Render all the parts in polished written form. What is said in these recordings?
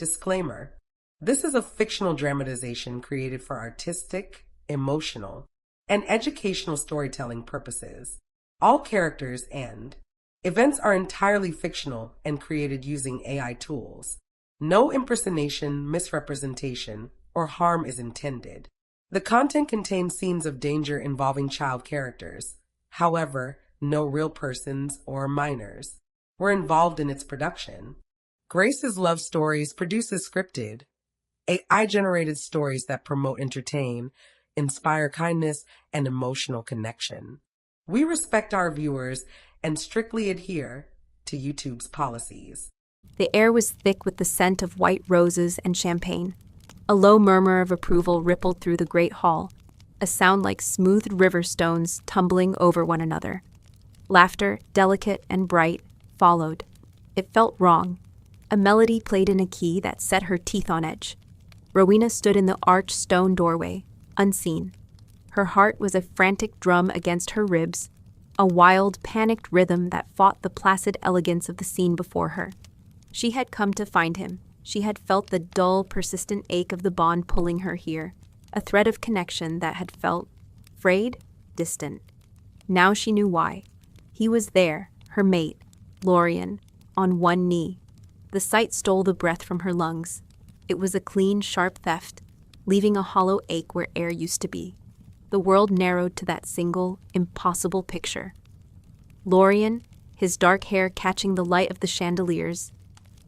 Disclaimer: this is a fictional dramatization created for artistic, emotional, and educational storytelling purposes. All characters and events are entirely fictional and created using AI tools. No impersonation, misrepresentation, or harm is intended. The content contains scenes of danger involving child characters. However, no real persons or minors were involved in its production. Grace's Love Stories produces scripted, AI-generated stories that promote, entertain, inspire kindness, and emotional connection. We respect our viewers and strictly adhere to YouTube's policies. The air was thick with the scent of white roses and champagne. A low murmur of approval rippled through the great hall, a sound like smoothed river stones tumbling over one another. Laughter, delicate and bright, followed. It felt wrong. A melody played in a key that set her teeth on edge. Rowena stood in the arched stone doorway, unseen. Her heart was a frantic drum against her ribs, a wild, panicked rhythm that fought the placid elegance of the scene before her. She had come to find him. She had felt the dull, persistent ache of the bond pulling her here, a thread of connection that had felt frayed, distant. Now she knew why. He was there, her mate, Lorien, on one knee. The sight stole the breath from her lungs. It was a clean, sharp theft, leaving a hollow ache where air used to be. The world narrowed to that single, impossible picture. Lorien, his dark hair catching the light of the chandeliers,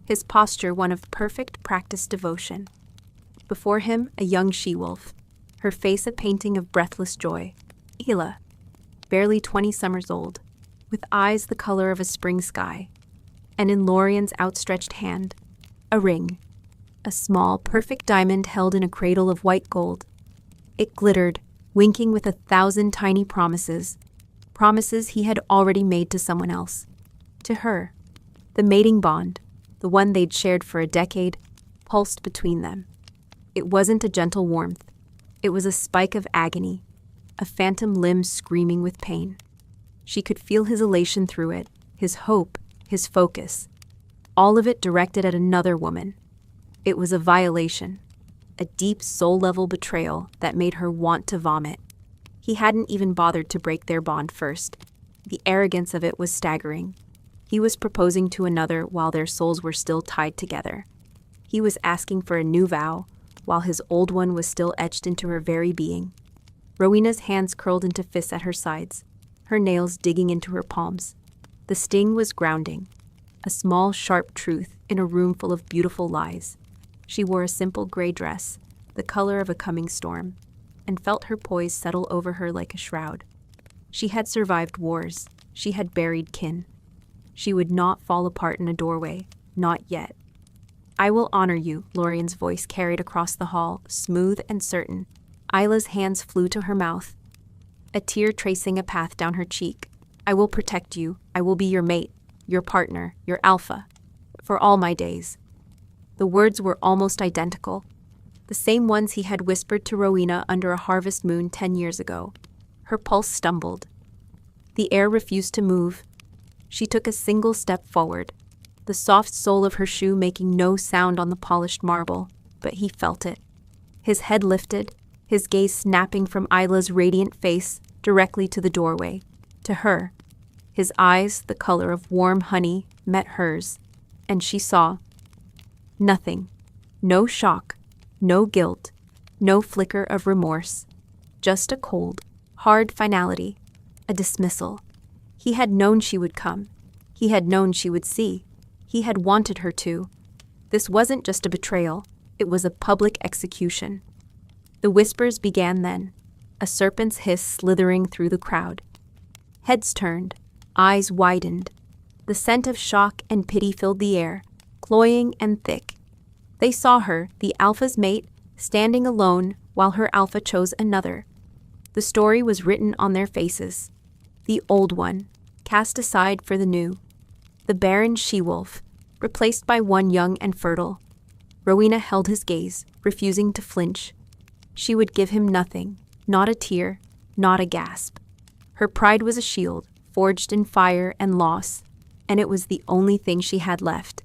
his posture one of perfect practiced devotion. Before him, a young she-wolf, her face a painting of breathless joy. Ela, barely 20 summers old, with eyes the color of a spring sky. And in Lorien's outstretched hand, a ring, a small, perfect diamond held in a cradle of white gold. It glittered, winking with 1,000 tiny promises, promises he had already made to someone else. To her, the mating bond, the one they'd shared for a decade, pulsed between them. It wasn't a gentle warmth. It was a spike of agony, a phantom limb screaming with pain. She could feel his elation through it, his hope, his focus, all of it directed at another woman. It was a violation, a deep soul-level betrayal that made her want to vomit. He hadn't even bothered to break their bond first. The arrogance of it was staggering. He was proposing to another while their souls were still tied together. He was asking for a new vow, while his old one was still etched into her very being. Rowena's hands curled into fists at her sides, her nails digging into her palms. The sting was grounding, a small, sharp truth in a room full of beautiful lies. She wore a simple gray dress, the color of a coming storm, and felt her poise settle over her like a shroud. She had survived wars. She had buried kin. She would not fall apart in a doorway, not yet. "I will honor you," Lorien's voice carried across the hall, smooth and certain. Isla's hands flew to her mouth, a tear tracing a path down her cheek. "I will protect you. I will be your mate, your partner, your alpha, for all my days." The words were almost identical, the same ones he had whispered to Rowena under a harvest moon 10 years ago. Her pulse stumbled. The air refused to move. She took a single step forward, the soft sole of her shoe making no sound on the polished marble, but he felt it. His head lifted, his gaze snapping from Isla's radiant face directly to the doorway, to her. His eyes, the color of warm honey, met hers, and she saw nothing. No shock, no guilt, no flicker of remorse. Just a cold, hard finality, a dismissal. He had known she would come. He had known she would see. He had wanted her to. This wasn't just a betrayal. It was a public execution. The whispers began then, a serpent's hiss slithering through the crowd. Heads turned, eyes widened. The scent of shock and pity filled the air, cloying and thick. They saw her, the alpha's mate, standing alone while her alpha chose another. The story was written on their faces. The old one, cast aside for the new. The barren she-wolf, replaced by one young and fertile. Rowena held his gaze, refusing to flinch. She would give him nothing, not a tear, not a gasp. Her pride was a shield, forged in fire and loss, and it was the only thing she had left.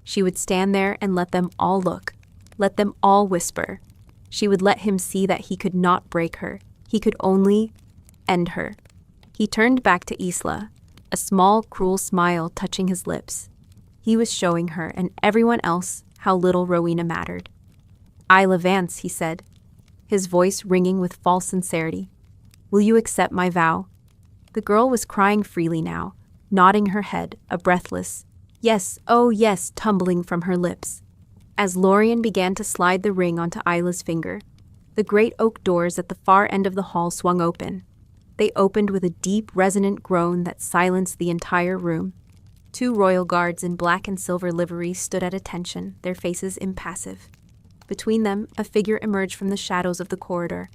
She would stand there and let them all look, let them all whisper. She would let him see that he could not break her. He could only end her. He turned back to Isla, a small, cruel smile touching his lips. He was showing her and everyone else how little Rowena mattered. "Isla Vance," he said, his voice ringing with false sincerity. "Will you accept my vow?" The girl was crying freely now, nodding her head, a breathless, "Yes, oh yes," tumbling from her lips. As Lorien began to slide the ring onto Isla's finger, the great oak doors at the far end of the hall swung open. They opened with a deep, resonant groan that silenced the entire room. 2 royal guards in black and silver liveries stood at attention, their faces impassive. Between them, a figure emerged from the shadows of the corridor,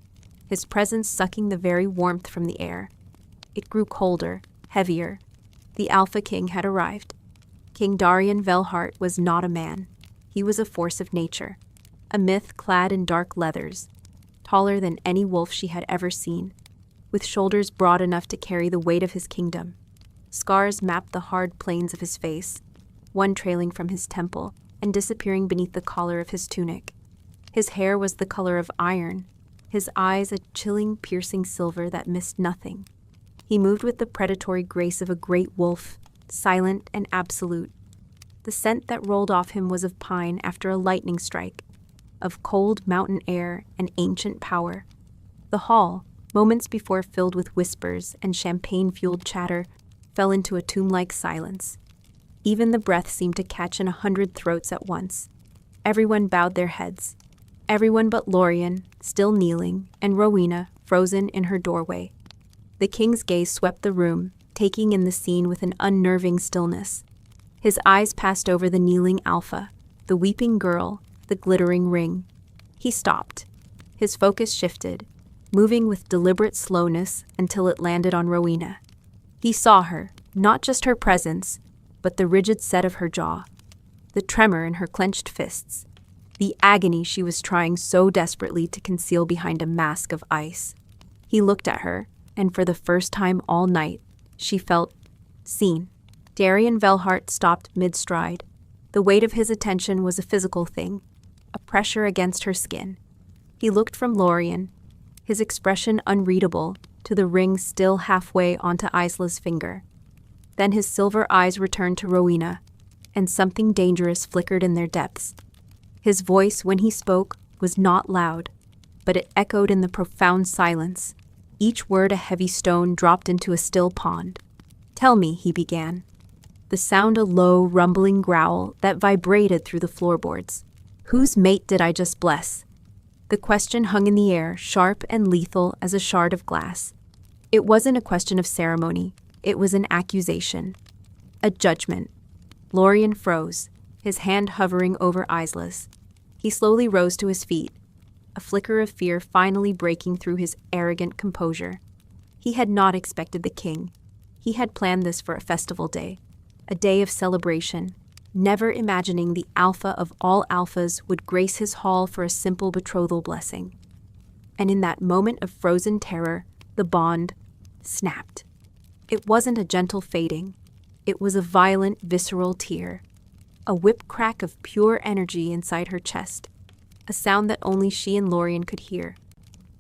his presence sucking the very warmth from the air. It grew colder, heavier. The Alpha King had arrived. King Darian Velhart was not a man. He was a force of nature, a myth clad in dark leathers, taller than any wolf she had ever seen, with shoulders broad enough to carry the weight of his kingdom. Scars mapped the hard planes of his face, one trailing from his temple and disappearing beneath the collar of his tunic. His hair was the color of iron, his eyes a chilling, piercing silver that missed nothing. He moved with the predatory grace of a great wolf, silent and absolute. The scent that rolled off him was of pine after a lightning strike, of cold mountain air and ancient power. The hall, moments before filled with whispers and champagne-fueled chatter, fell into a tomb-like silence. Even the breath seemed to catch in 100 throats at once. Everyone bowed their heads. Everyone but Lorien, still kneeling, and Rowena, frozen in her doorway. The king's gaze swept the room, taking in the scene with an unnerving stillness. His eyes passed over the kneeling Alpha, the weeping girl, the glittering ring. He stopped. His focus shifted, moving with deliberate slowness until it landed on Rowena. He saw her, not just her presence, but the rigid set of her jaw, the tremor in her clenched fists, the agony she was trying so desperately to conceal behind a mask of ice. He looked at her, and for the first time all night, she felt seen. Darian Velhart stopped mid-stride. The weight of his attention was a physical thing, a pressure against her skin. He looked from Lorien, his expression unreadable, to the ring still halfway onto Isla's finger. Then his silver eyes returned to Rowena, and something dangerous flickered in their depths. His voice, when he spoke, was not loud, but it echoed in the profound silence, each word a heavy stone dropped into a still pond. "Tell me," he began. The sound a low, rumbling growl that vibrated through the floorboards. "Whose mate did I just bless?" The question hung in the air, sharp and lethal as a shard of glass. It wasn't a question of ceremony. It was an accusation. A judgment. Lorien froze, his hand hovering over Isla's. He slowly rose to his feet, a flicker of fear finally breaking through his arrogant composure. He had not expected the king. He had planned this for a festival day, a day of celebration, never imagining the alpha of all alphas would grace his hall for a simple betrothal blessing. And in that moment of frozen terror, the bond snapped. It wasn't a gentle fading. It was a violent, visceral tear, a whip crack of pure energy inside her chest, a sound that only she and Lorien could hear.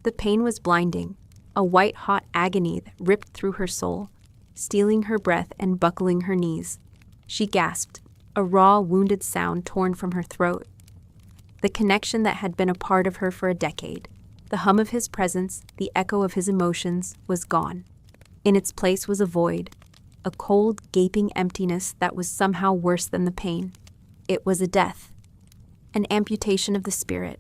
The pain was blinding, a white-hot agony that ripped through her soul, stealing her breath and buckling her knees. She gasped, a raw, wounded sound torn from her throat. The connection that had been a part of her for a decade, the hum of his presence, the echo of his emotions, was gone. In its place was a void, a cold, gaping emptiness that was somehow worse than the pain. It was a death, an amputation of the spirit.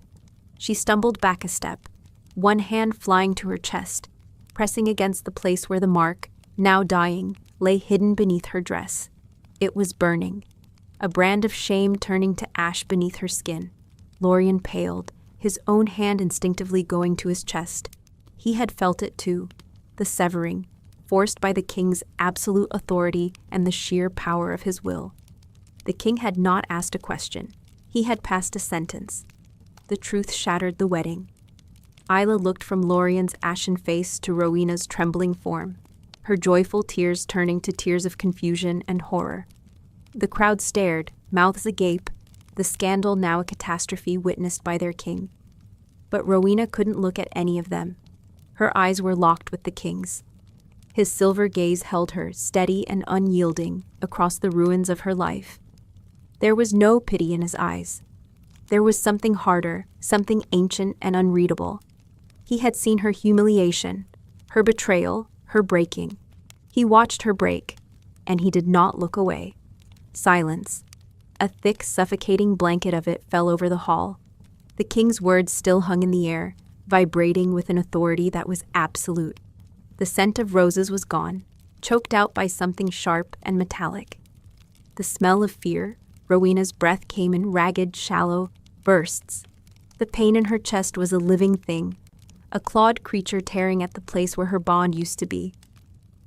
She stumbled back a step, one hand flying to her chest, pressing against the place where the mark, now dying, lay hidden beneath her dress. It was burning, a brand of shame turning to ash beneath her skin. Lorien paled, his own hand instinctively going to his chest. He had felt it too, the severing, forced by the king's absolute authority and the sheer power of his will. The king had not asked a question. He had passed a sentence. The truth shattered the wedding. Isla looked from Lorien's ashen face to Rowena's trembling form, her joyful tears turning to tears of confusion and horror. The crowd stared, mouths agape, the scandal now a catastrophe witnessed by their king. But Rowena couldn't look at any of them. Her eyes were locked with the king's. His silver gaze held her, steady and unyielding, across the ruins of her life. There was no pity in his eyes. There was something harder, something ancient and unreadable. He had seen her humiliation, her betrayal, her breaking. He watched her break, and he did not look away. Silence. A thick, suffocating blanket of it fell over the hall. The king's words still hung in the air, vibrating with an authority that was absolute. The scent of roses was gone, choked out by something sharp and metallic. The smell of fear, Rowena's breath came in ragged, shallow bursts. The pain in her chest was a living thing, a clawed creature tearing at the place where her bond used to be.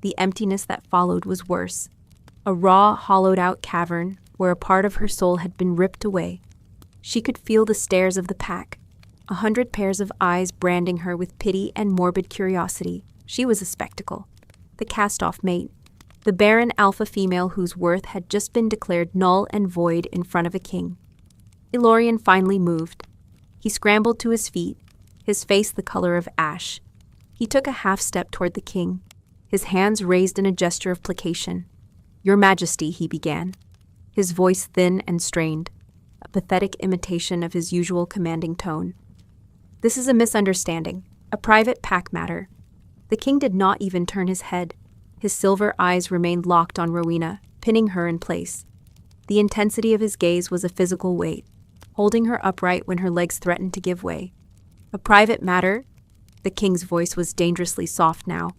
The emptiness that followed was worse, a raw, hollowed-out cavern where a part of her soul had been ripped away. She could feel the stares of the pack, 100 pairs of eyes branding her with pity and morbid curiosity. She was a spectacle. The cast-off mate, the barren alpha female whose worth had just been declared null and void in front of a king. Elorian finally moved. He scrambled to his feet, his face the color of ash. He took a half-step toward the king, his hands raised in a gesture of placation. "Your Majesty," he began, his voice thin and strained, a pathetic imitation of his usual commanding tone. "This is a misunderstanding, a private pack matter." The king did not even turn his head. His silver eyes remained locked on Rowena, pinning her in place. The intensity of his gaze was a physical weight, holding her upright when her legs threatened to give way. "A private matter?" The king's voice was dangerously soft now,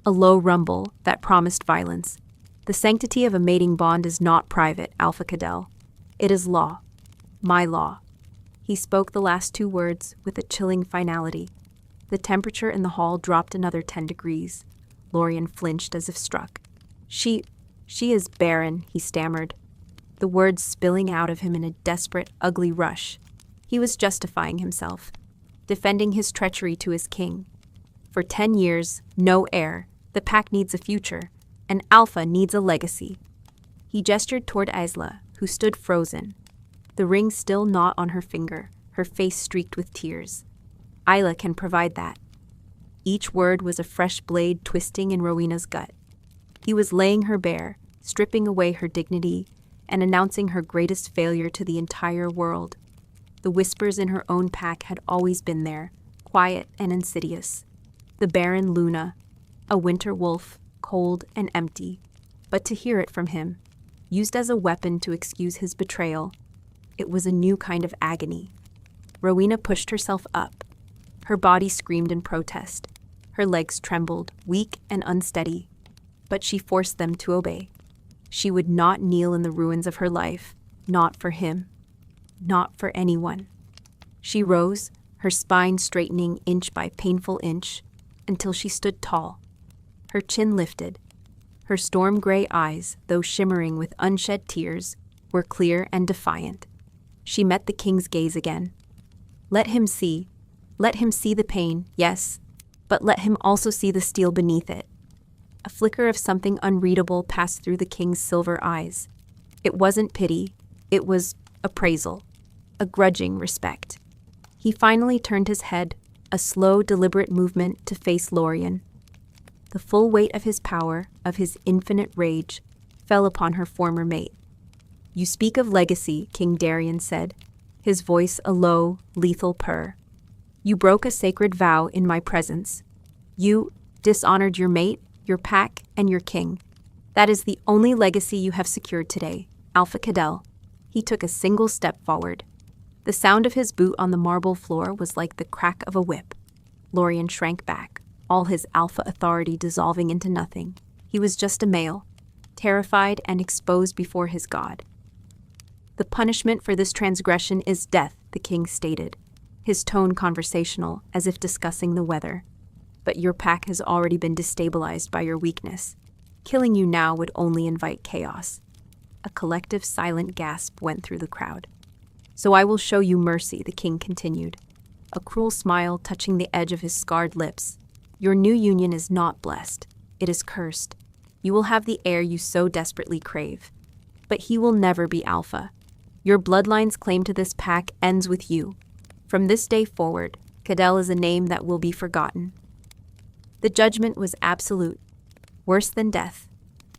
a low rumble that promised violence. "The sanctity of a mating bond is not private, Alpha Cadell. It is law. My law." He spoke the last two words with a chilling finality. The temperature in the hall dropped another 10 degrees. Lorien flinched as if struck. She is barren," he stammered, the words spilling out of him in a desperate, ugly rush. He was justifying himself, defending his treachery to his king. For 10 years, no heir. The pack needs a future, and Alpha needs a legacy. He gestured toward Isla, who stood frozen, the ring still not on her finger, her face streaked with tears. "Isla can provide that." Each word was a fresh blade twisting in Rowena's gut. He was laying her bare, stripping away her dignity, and announcing her greatest failure to the entire world. The whispers in her own pack had always been there, quiet and insidious. The barren Luna, a winter wolf, cold and empty. But to hear it from him, used as a weapon to excuse his betrayal, it was a new kind of agony. Rowena pushed herself up. Her body screamed in protest. Her legs trembled, weak and unsteady. But she forced them to obey. She would not kneel in the ruins of her life, not for him, not for anyone. She rose, her spine straightening inch by painful inch, until she stood tall. Her chin lifted. Her storm-gray eyes, though shimmering with unshed tears, were clear and defiant. She met the king's gaze again. Let him see the pain, yes, but let him also see the steel beneath it. A flicker of something unreadable passed through the king's silver eyes. It wasn't pity, it was appraisal, a grudging respect. He finally turned his head, a slow, deliberate movement to face Lorien. The full weight of his power, of his infinite rage, fell upon her former mate. "You speak of legacy," King Darien said, his voice a low, lethal purr. "You broke a sacred vow in my presence. You dishonored your mate, your pack, and your king. That is the only legacy you have secured today, Alpha Cadell." He took a single step forward. The sound of his boot on the marble floor was like the crack of a whip. Lorien shrank back, all his alpha authority dissolving into nothing. He was just a male, terrified and exposed before his god. "The punishment for this transgression is death," the king stated, his tone conversational, as if discussing the weather. "But your pack has already been destabilized by your weakness. Killing you now would only invite chaos." A collective silent gasp went through the crowd. "So I will show you mercy," the king continued, a cruel smile touching the edge of his scarred lips. "Your new union is not blessed. It is cursed. You will have the heir you so desperately crave. But he will never be Alpha. Your bloodline's claim to this pack ends with you. From this day forward, Cadell is a name that will be forgotten." The judgment was absolute. Worse than death.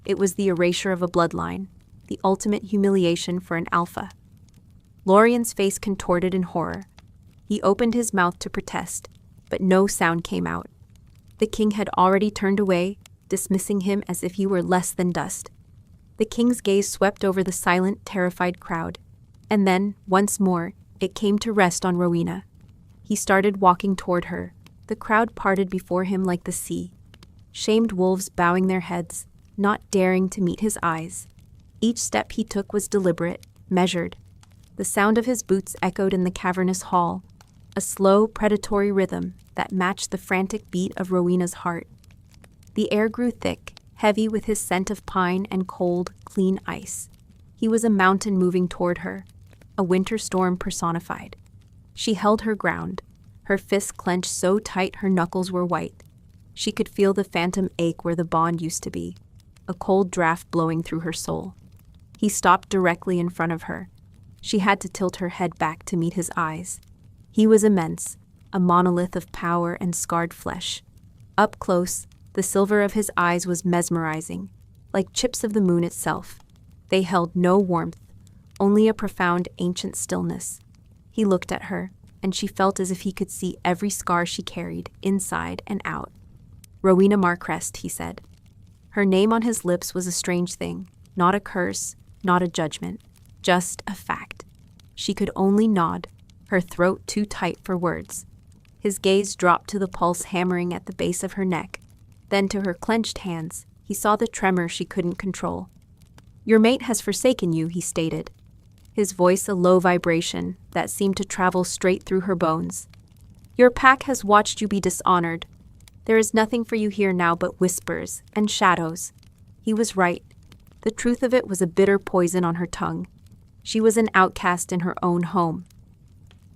It was the erasure of a bloodline, the ultimate humiliation for an alpha. Lorian's face contorted in horror. He opened his mouth to protest, but no sound came out. The king had already turned away, dismissing him as if he were less than dust. The king's gaze swept over the silent, terrified crowd, and then, once more, it came to rest on Rowena. He started walking toward her. The crowd parted before him like the sea. Shamed wolves bowing their heads, not daring to meet his eyes. Each step he took was deliberate, measured. The sound of his boots echoed in the cavernous hall, a slow, predatory rhythm that matched the frantic beat of Rowena's heart. The air grew thick, heavy with his scent of pine and cold, clean ice. He was a mountain moving toward her, a winter storm personified. She held her ground, her fists clenched so tight her knuckles were white. She could feel the phantom ache where the bond used to be, a cold draft blowing through her soul. He stopped directly in front of her. She had to tilt her head back to meet his eyes. He was immense, a monolith of power and scarred flesh. Up close, the silver of his eyes was mesmerizing, like chips of the moon itself. They held no warmth, only a profound, ancient stillness. He looked at her, and she felt as if he could see every scar she carried, inside and out. "Rowena Marcrest," he said. Her name on his lips was a strange thing, not a curse, not a judgment, just a fact. She could only nod, her throat too tight for words. His gaze dropped to the pulse hammering at the base of her neck. Then to her clenched hands, he saw the tremor she couldn't control. "Your mate has forsaken you," he stated, his voice a low vibration that seemed to travel straight through her bones. "Your pack has watched you be dishonored. There is nothing for you here now but whispers and shadows." He was right. The truth of it was a bitter poison on her tongue. She was an outcast in her own home.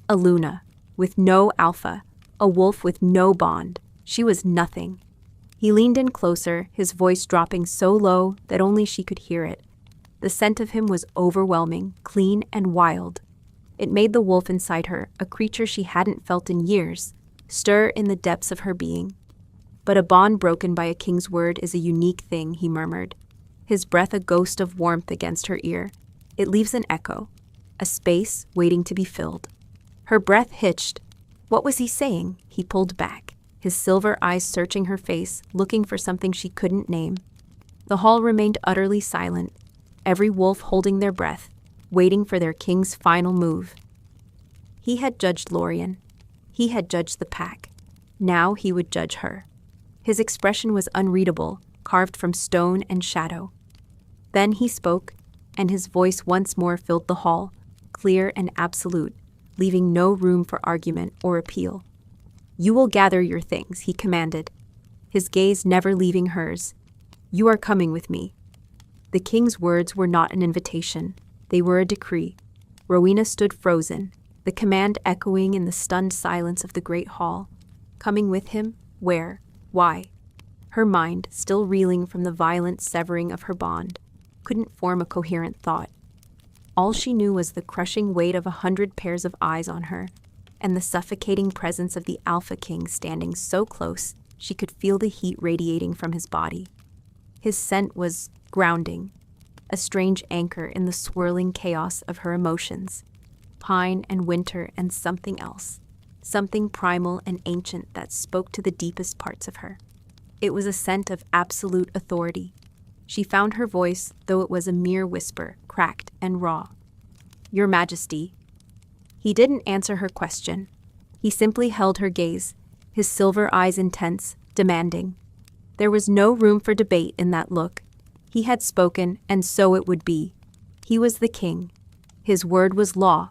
A Luna, with no alpha, a wolf with no bond. She was nothing. He leaned in closer, his voice dropping so low that only she could hear it. The scent of him was overwhelming, clean and wild. It made the wolf inside her, a creature she hadn't felt in years, stir in the depths of her being. "But a bond broken by a king's word is a unique thing," he murmured, his breath a ghost of warmth against her ear. "It leaves an echo, a space waiting to be filled." Her breath hitched. What was he saying? He pulled back, his silver eyes searching her face, looking for something she couldn't name. The hall remained utterly silent, every wolf holding their breath, waiting for their king's final move. He had judged Lorien. He had judged the pack. Now he would judge her. His expression was unreadable, carved from stone and shadow. Then he spoke, and his voice once more filled the hall, clear and absolute, leaving no room for argument or appeal. "You will gather your things," he commanded, his gaze never leaving hers. "You are coming with me." The king's words were not an invitation. They were a decree. Rowena stood frozen, the command echoing in the stunned silence of the great hall. Coming with him? Where? Why? Her mind, still reeling from the violent severing of her bond, couldn't form a coherent thought. All she knew was the crushing weight of 100 pairs of eyes on her, and the suffocating presence of the Alpha King standing so close she could feel the heat radiating from his body. His scent was grounding, a strange anchor in the swirling chaos of her emotions. Pine and winter and something else, something primal and ancient that spoke to the deepest parts of her. It was a scent of absolute authority. She found her voice, though it was a mere whisper, cracked and raw. "Your Majesty." He didn't answer her question. He simply held her gaze, his silver eyes intense, demanding. There was no room for debate in that look. He had spoken, and so it would be. He was the king. His word was law.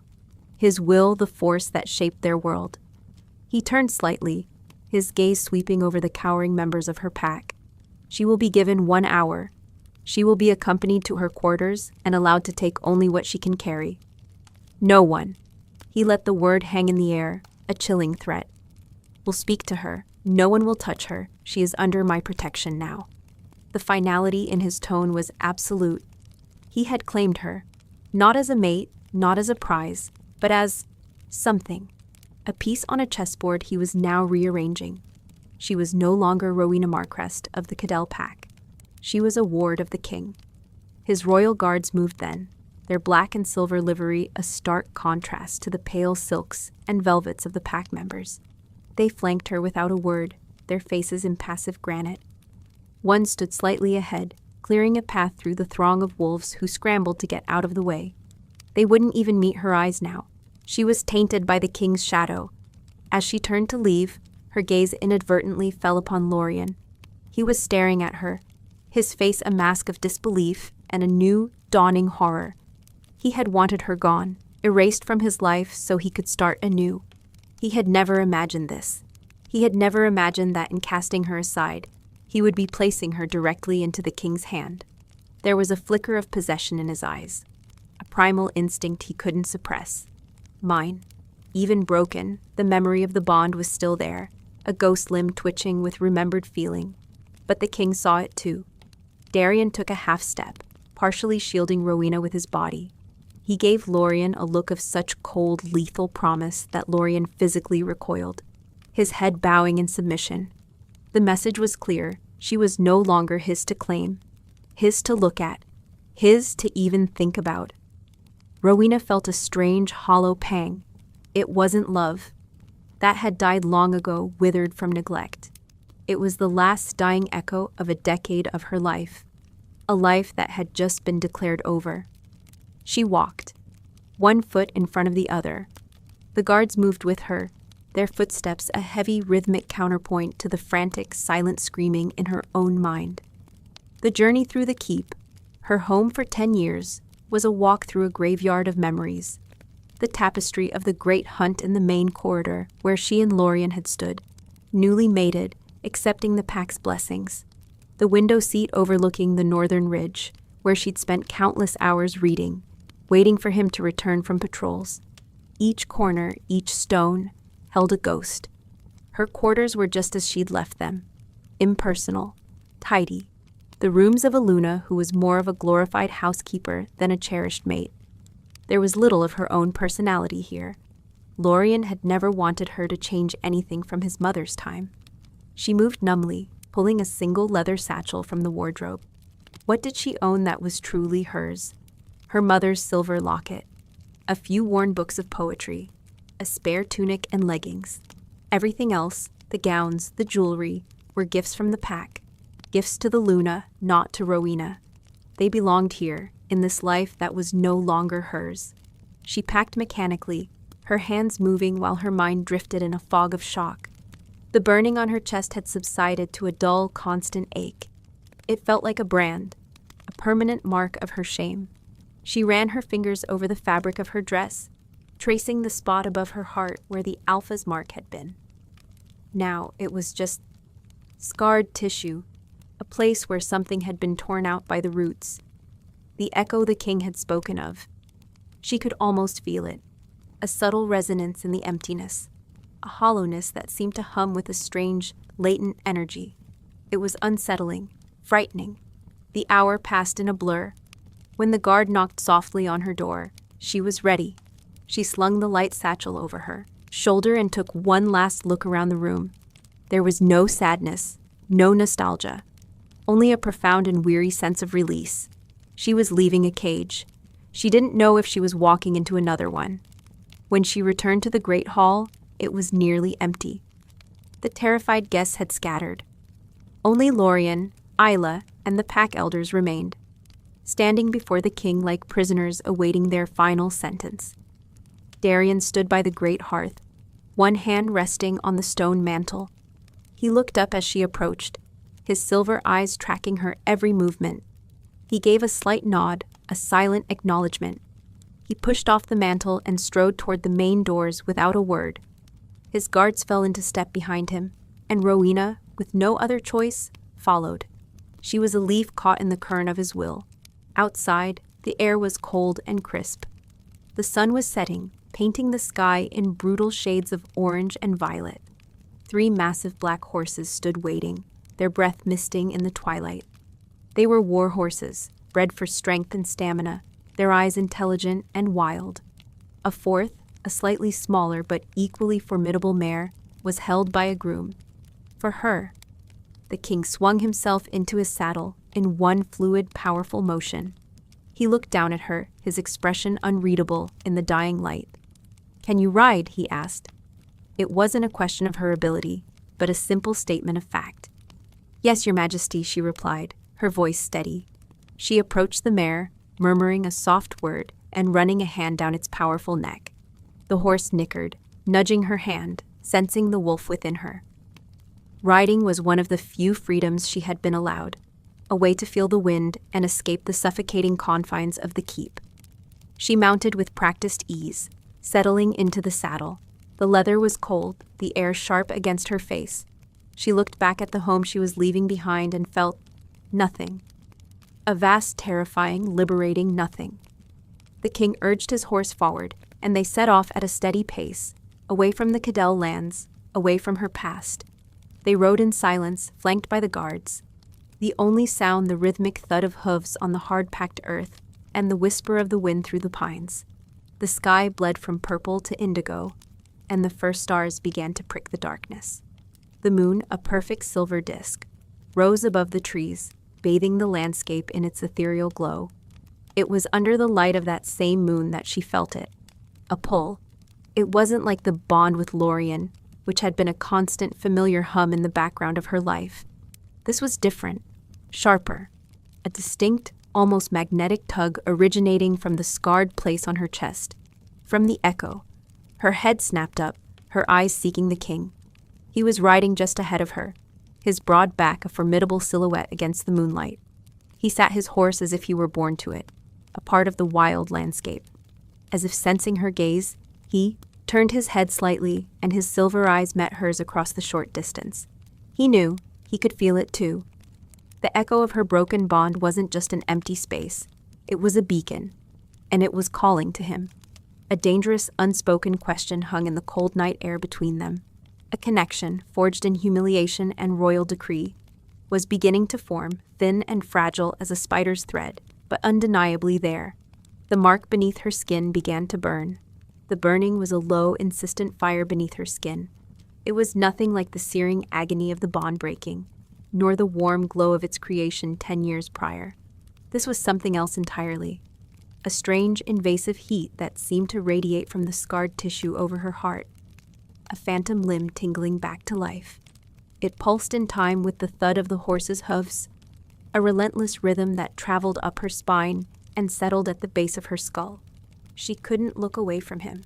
His will the force that shaped their world. He turned slightly, his gaze sweeping over the cowering members of her pack. She will be given 1 hour. She will be accompanied to her quarters and allowed to take only what she can carry. No one. He let the word hang in the air, a chilling threat. Will speak to her. No one will touch her. She is under my protection now. The finality in his tone was absolute. He had claimed her, not as a mate, not as a prize, but as something. A piece on a chessboard he was now rearranging. She was no longer Rowena Marcrest of the Cadell pack. She was a ward of the king. His royal guards moved then, their black and silver livery a stark contrast to the pale silks and velvets of the pack members. They flanked her without a word, their faces impassive granite. One stood slightly ahead, clearing a path through the throng of wolves who scrambled to get out of the way. They wouldn't even meet her eyes now. She was tainted by the king's shadow. As she turned to leave, her gaze inadvertently fell upon Lorien. He was staring at her, his face a mask of disbelief and a new, dawning horror. He had wanted her gone, erased from his life so he could start anew. He had never imagined this. He had never imagined that in casting her aside, he would be placing her directly into the king's hand. There was a flicker of possession in his eyes, a primal instinct he couldn't suppress. Mine. Even broken, the memory of the bond was still there, a ghost limb twitching with remembered feeling. But the king saw it too. Darien took a half step, partially shielding Rowena with his body. He gave Lorien a look of such cold, lethal promise that Lorien physically recoiled, his head bowing in submission. The message was clear. She was no longer his to claim, his to look at, his to even think about. Rowena felt a strange, hollow pang. It wasn't love. That had died long ago, withered from neglect. It was the last dying echo of a decade of her life, a life that had just been declared over. She walked, one foot in front of the other. The guards moved with her, their footsteps a heavy rhythmic counterpoint to the frantic, silent screaming in her own mind. The journey through the keep, her home for 10 years, was a walk through a graveyard of memories. The tapestry of the great hunt in the main corridor where she and Lorien had stood, newly mated, accepting the pack's blessings. The window seat overlooking the northern ridge, where she'd spent countless hours reading, waiting for him to return from patrols. Each corner, each stone, held a ghost. Her quarters were just as she'd left them, impersonal, tidy. The rooms of a Luna who was more of a glorified housekeeper than a cherished mate. There was little of her own personality here. Lorien had never wanted her to change anything from his mother's time. She moved numbly, pulling a single leather satchel from the wardrobe. What did she own that was truly hers? Her mother's silver locket, a few worn books of poetry, a spare tunic and leggings. Everything else, the gowns, the jewelry, were gifts from the pack. Gifts to the Luna, not to Rowena. They belonged here, in this life that was no longer hers. She packed mechanically, her hands moving while her mind drifted in a fog of shock. The burning on her chest had subsided to a dull, constant ache. It felt like a brand, a permanent mark of her shame. She ran her fingers over the fabric of her dress, tracing the spot above her heart where the Alpha's mark had been. Now it was just scarred tissue, a place where something had been torn out by the roots. The echo the king had spoken of. She could almost feel it, a subtle resonance in the emptiness, a hollowness that seemed to hum with a strange, latent energy. It was unsettling, frightening. The hour passed in a blur. When the guard knocked softly on her door, she was ready. She slung the light satchel over her shoulder and took one last look around the room. There was no sadness, no nostalgia, only a profound and weary sense of release. She was leaving a cage. She didn't know if she was walking into another one. When she returned to the great hall, it was nearly empty. The terrified guests had scattered. Only Lorien, Isla, and the pack elders remained, standing before the king like prisoners awaiting their final sentence. Darien stood by the great hearth, one hand resting on the stone mantle. He looked up as she approached, his silver eyes tracking her every movement. He gave a slight nod, a silent acknowledgement. He pushed off the mantle and strode toward the main doors without a word. His guards fell into step behind him, and Rowena, with no other choice, followed. She was a leaf caught in the current of his will. Outside, the air was cold and crisp. The sun was setting, painting the sky in brutal shades of orange and violet. 3 massive black horses stood waiting, their breath misting in the twilight. They were war horses, bred for strength and stamina, their eyes intelligent and wild. A fourth, a slightly smaller but equally formidable mare, was held by a groom. For her. The king swung himself into his saddle in one fluid, powerful motion. He looked down at her, his expression unreadable in the dying light. "Can you ride?" he asked. It wasn't a question of her ability, but a simple statement of fact. "Yes, your majesty," she replied, her voice steady. She approached the mare, murmuring a soft word and running a hand down its powerful neck. The horse nickered, nudging her hand, sensing the wolf within her. Riding was one of the few freedoms she had been allowed, a way to feel the wind and escape the suffocating confines of the keep. She mounted with practiced ease, settling into the saddle. The leather was cold, the air sharp against her face. She looked back at the home she was leaving behind and felt nothing. A vast, terrifying, liberating nothing. The king urged his horse forward, and they set off at a steady pace, away from the Cadell lands, away from her past. They rode in silence, flanked by the guards. The only sound the rhythmic thud of hooves on the hard-packed earth and the whisper of the wind through the pines. The sky bled from purple to indigo, and the first stars began to prick the darkness. The moon, a perfect silver disk, rose above the trees, bathing the landscape in its ethereal glow. It was under the light of that same moon that she felt it. A pull. It wasn't like the bond with Lorien, which had been a constant, familiar hum in the background of her life. This was different, sharper, a distinct, almost magnetic tug originating from the scarred place on her chest, from the echo. Her head snapped up, her eyes seeking the king. He was riding just ahead of her, his broad back a formidable silhouette against the moonlight. He sat his horse as if he were born to it, a part of the wild landscape. As if sensing her gaze, he turned his head slightly, and his silver eyes met hers across the short distance. He knew, he could feel it too. The echo of her broken bond wasn't just an empty space. It was a beacon, and it was calling to him. A dangerous, unspoken question hung in the cold night air between them. A connection, forged in humiliation and royal decree, was beginning to form, thin and fragile as a spider's thread, but undeniably there. The mark beneath her skin began to burn. The burning was a low, insistent fire beneath her skin. It was nothing like the searing agony of the bond breaking, nor the warm glow of its creation 10 years prior. This was something else entirely. A strange, invasive heat that seemed to radiate from the scarred tissue over her heart. A phantom limb tingling back to life. It pulsed in time with the thud of the horse's hooves, a relentless rhythm that traveled up her spine and settled at the base of her skull. She couldn't look away from him.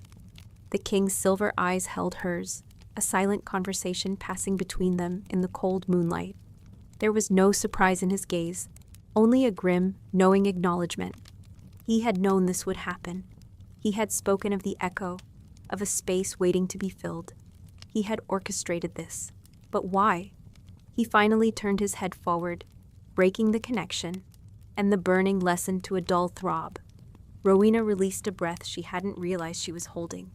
The king's silver eyes held hers, a silent conversation passing between them in the cold moonlight. There was no surprise in his gaze, only a grim, knowing acknowledgement. He had known this would happen. He had spoken of the echo, of a space waiting to be filled. He had orchestrated this. But why? He finally turned his head forward, breaking the connection, and the burning lessened to a dull throb. Rowena released a breath she hadn't realized she was holding,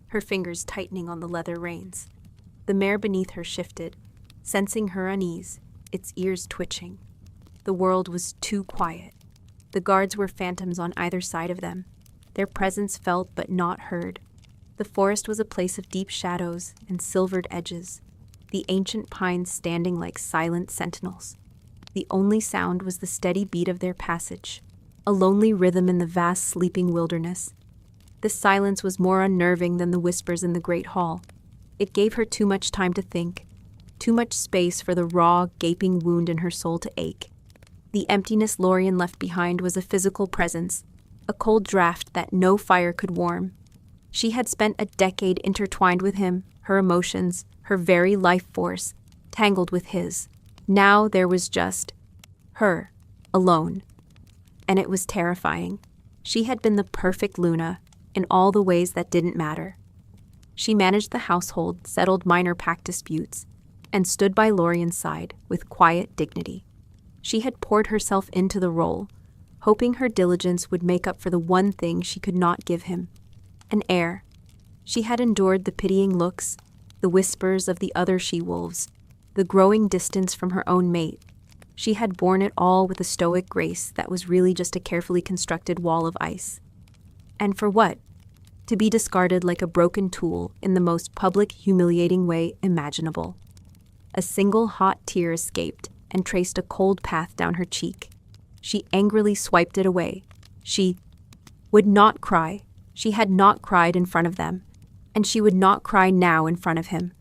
her fingers tightening on the leather reins. The mare beneath her shifted, sensing her unease, its ears twitching. The world was too quiet. The guards were phantoms on either side of them, their presence felt but not heard. The forest was a place of deep shadows and silvered edges, the ancient pines standing like silent sentinels. The only sound was the steady beat of their passage, a lonely rhythm in the vast sleeping wilderness. This silence was more unnerving than the whispers in the great hall. It gave her too much time to think, too much space for the raw, gaping wound in her soul to ache. The emptiness Lorien left behind was a physical presence, a cold draft that no fire could warm. She had spent a decade intertwined with him, her emotions, her very life force, tangled with his. Now there was just her, alone. And it was terrifying. She had been the perfect Luna, in all the ways that didn't matter. She managed the household, settled minor pact disputes, and stood by Lorien's side with quiet dignity. She had poured herself into the role, hoping her diligence would make up for the one thing she could not give him, an heir. She had endured the pitying looks, the whispers of the other she-wolves, the growing distance from her own mate. She had borne it all with a stoic grace that was really just a carefully constructed wall of ice. And for what? to be discarded like a broken tool in the most public, humiliating way imaginable. A single hot tear escaped and traced a cold path down her cheek. She angrily swiped it away. She would not cry. She had not cried in front of them, and she would not cry now in front of him.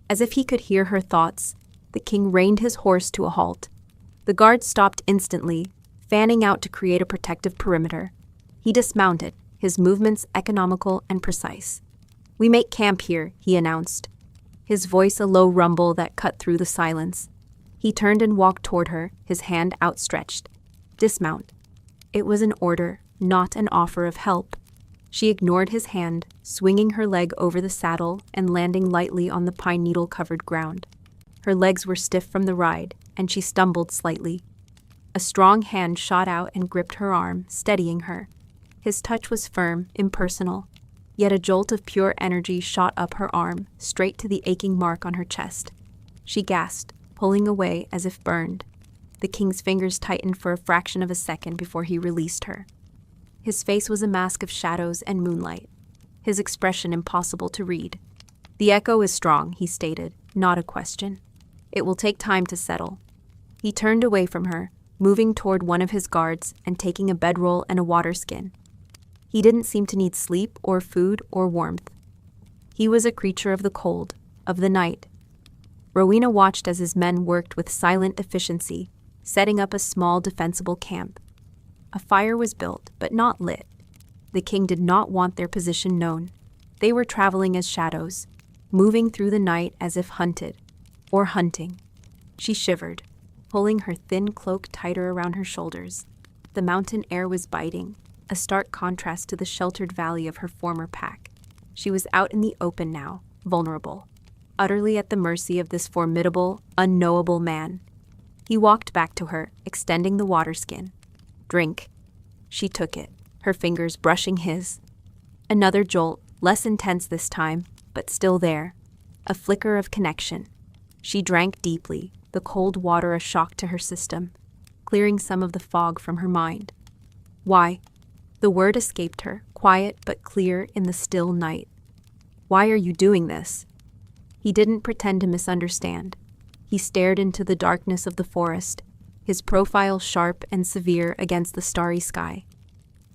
As if he could hear her thoughts, the king reined his horse to a halt. The guard stopped instantly, fanning out to create a protective perimeter. He dismounted, his movements economical and precise. "We make camp here," he announced, his voice a low rumble that cut through the silence. He turned and walked toward her, his hand outstretched. "Dismount." It was an order, not an offer of help. She ignored his hand, swinging her leg over the saddle and landing lightly on the pine needle-covered ground. Her legs were stiff from the ride, and she stumbled slightly. A strong hand shot out and gripped her arm, steadying her. His touch was firm, impersonal, yet a jolt of pure energy shot up her arm, straight to the aching mark on her chest. She gasped, pulling away as if burned. The king's fingers tightened for a fraction of a second before he released her. His face was a mask of shadows and moonlight, his expression impossible to read. "The echo is strong," he stated, not a question. "It will take time to settle." He turned away from her, moving toward one of his guards and taking a bedroll and a water skin. He didn't seem to need sleep or food or warmth. He was a creature of the cold, of the night. Rowena watched as his men worked with silent efficiency, setting up a small defensible camp. A fire was built, but not lit. The king did not want their position known. They were traveling as shadows, moving through the night as if hunted, or hunting. She shivered, pulling her thin cloak tighter around her shoulders. The mountain air was biting, a stark contrast to the sheltered valley of her former pack. She was out in the open now, vulnerable, utterly at the mercy of this formidable, unknowable man. He walked back to her, extending the water skin. "Drink." She took it, her fingers brushing his. Another jolt, less intense this time, but still there. A flicker of connection. She drank deeply, the cold water a shock to her system, clearing some of the fog from her mind. "Why?" The word escaped her, quiet but clear in the still night. "Why are you doing this?" He didn't pretend to misunderstand. He stared into the darkness of the forest, his profile sharp and severe against the starry sky.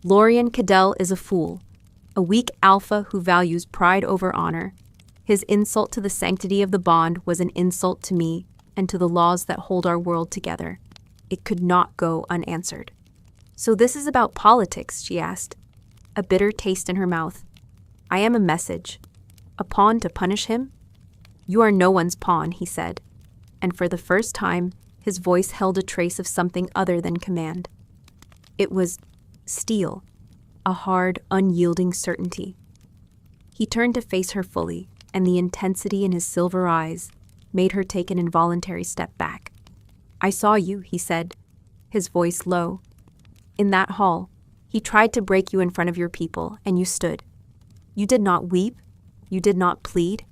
"Lorien Cadell is a fool, a weak alpha who values pride over honor. His insult to the sanctity of the bond was an insult to me and to the laws that hold our world together. It could not go unanswered." "So this is about politics?" she asked, a bitter taste in her mouth. "I am a message. A pawn to punish him?" "You are no one's pawn," he said, and for the first time, his voice held a trace of something other than command. It was steel, a hard, unyielding certainty. He turned to face her fully, and the intensity in his silver eyes made her take an involuntary step back. "I saw you," he said, his voice low. "In that hall, he tried to break you in front of your people, and you stood. You did not weep. You did not plead.